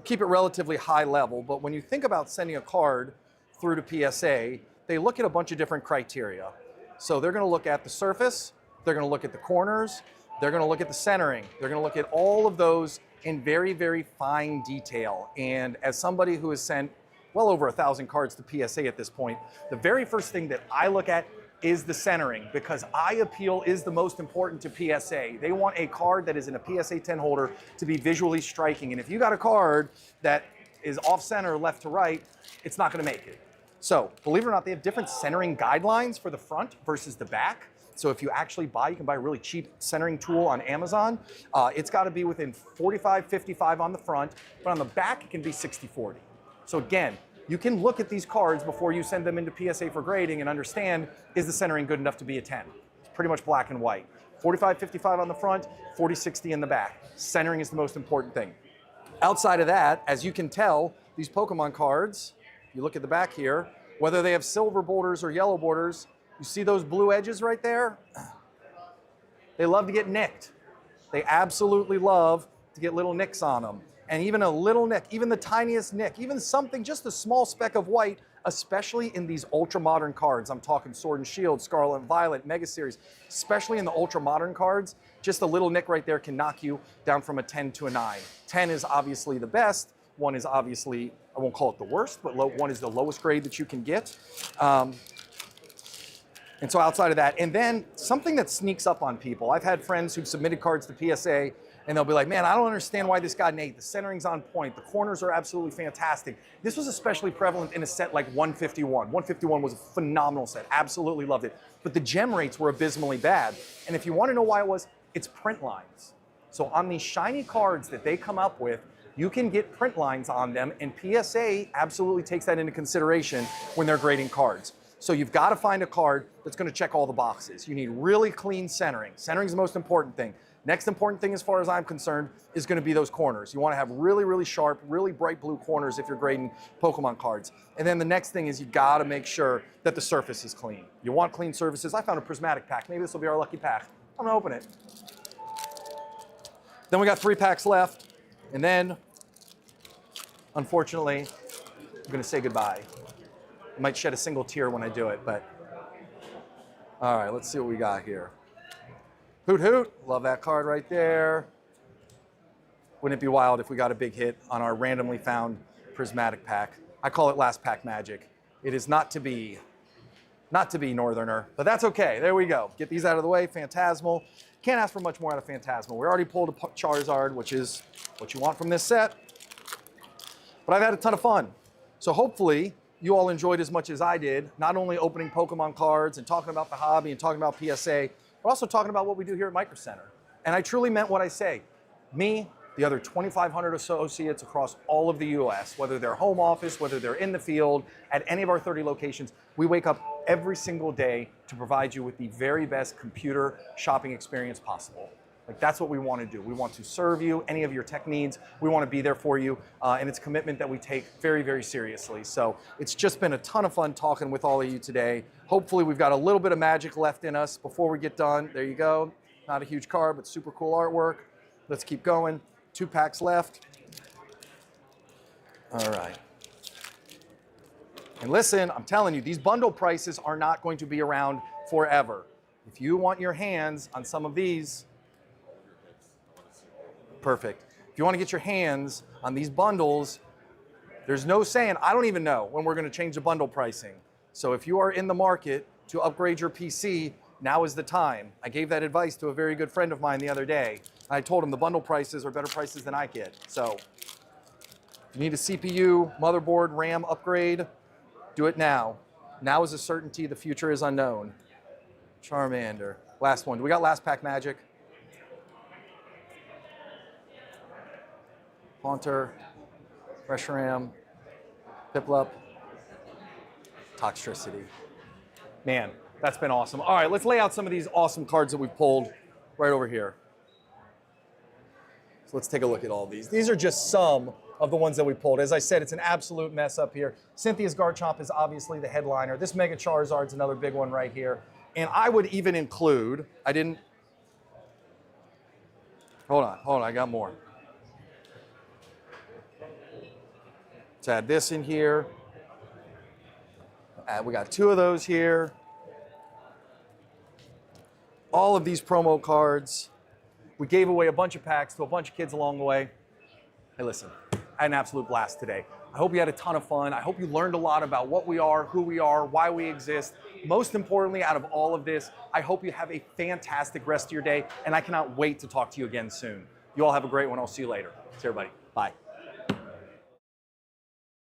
keep it relatively high level, but when you think about sending a card through to PSA, they look at a bunch of different criteria. So they're gonna look at the surface, they're gonna look at the corners, they're gonna look at the centering, they're gonna look at all of those in very, very fine detail. And as somebody who has sent well over 1,000 cards to PSA at this point, the very first thing that I look at is the centering, because eye appeal is the most important to PSA. They want a card that is in a PSA 10 holder to be visually striking. And if you got a card that is off center, left to right, it's not gonna make it. So believe it or not, they have different centering guidelines for the front versus the back. So if you actually you can buy a really cheap centering tool on Amazon. It's gotta be within 45, 55 on the front, but on the back it can be 60, 40. So again, you can look at these cards before you send them into PSA for grading and understand, is the centering good enough to be a 10? It's pretty much black and white. 45, 55 on the front, 40, 60 in the back. Centering is the most important thing. Outside of that, as you can tell, these Pokemon cards, you look at the back here, whether they have silver borders or yellow borders, you see those blue edges right there? They love to get nicked. They absolutely love to get little nicks on them. And even a little nick, even the tiniest nick, even something, just a small speck of white, especially in these ultra modern cards. I'm talking Sword and Shield, Scarlet and Violet, Mega Series, especially in the ultra modern cards, just a little nick right there can knock you down from a 10 to a 9. 10 is obviously the best. 1 is obviously, I won't call it the worst, but 1 is the lowest grade that you can get. And so outside of that, and then something that sneaks up on people. I've had friends who've submitted cards to PSA and they'll be like, man, I don't understand why this got an 8. The centering's on point. The corners are absolutely fantastic. This was especially prevalent in a set like 151. 151 was a phenomenal set. Absolutely loved it. But the gem rates were abysmally bad. And if you want to know why it was, it's print lines. So on these shiny cards that they come up with, you can get print lines on them, and PSA absolutely takes that into consideration when they're grading cards. So you've got to find a card that's going to check all the boxes. You need really clean centering. Centering is the most important thing. Next important thing, as far as I'm concerned, is going to be those corners. You want to have really, really sharp, really bright blue corners if you're grading Pokemon cards. And then the next thing is you got to make sure that the surface is clean. You want clean surfaces. I found a prismatic pack. Maybe this will be our lucky pack. I'm going to open it. Then we got 3 packs left. And then, unfortunately, I'm going to say goodbye. I might shed a single tear when I do it, but all right, let's see what we got here. Hoot hoot, love that card right there. Wouldn't it be wild if we got a big hit on our randomly found prismatic pack? I call it last pack magic. It is not to be Northerner, but that's okay. There we go. Get these out of the way. Phantasmal. Can't ask for much more out of Phantasmal. We already pulled a Charizard, which is what you want from this set. But I've had a ton of fun. So hopefully you all enjoyed as much as I did, not only opening Pokemon cards and talking about the hobby and talking about PSA, but also talking about what we do here at MicroCenter. And I truly meant what I say. Me, the other 2,500 associates across all of the US, whether they're home office, whether they're in the field, at any of our 30 locations, we wake up every single day to provide you with the very best computer shopping experience possible. Like, that's what we want to do. We want to serve you, any of your tech needs. We want to be there for you, and it's a commitment that we take very, very seriously. So it's just been a ton of fun talking with all of you today. Hopefully we've got a little bit of magic left in us before we get done. There you go. Not a huge card, but super cool artwork. Let's keep going. 2 packs left. All right. And listen, I'm telling you, these bundle prices are not going to be around forever. If you want your hands on some of these, perfect. If you want to get your hands on these bundles, there's no saying, I don't even know when we're going to change the bundle pricing. So if you are in the market to upgrade your PC, now is the time. I gave that advice to a very good friend of mine the other day. I told him the bundle prices are better prices than I get. So if you need a CPU, motherboard, RAM upgrade, do it now. Now is a certainty, the future is unknown. Charmander, last one. Do we got last pack magic? Haunter, Reshiram, Piplup, Toxtricity. Man, that's been awesome. All right, let's lay out some of these awesome cards that we've pulled right over here. So let's take a look at all these. These are just some of the ones that we pulled. As I said, it's an absolute mess up here. Cynthia's Garchomp is obviously the headliner. This Mega Charizard's another big one right here. And I would even include, hold on, I got more. Let's add this in here. We got 2 of those here. All of these promo cards. We gave away a bunch of packs to a bunch of kids along the way. Hey, listen, I had an absolute blast today. I hope you had a ton of fun. I hope you learned a lot about what we are, who we are, why we exist. Most importantly, out of all of this, I hope you have a fantastic rest of your day, and I cannot wait to talk to you again soon. You all have a great one. I'll see you later. See everybody. Bye.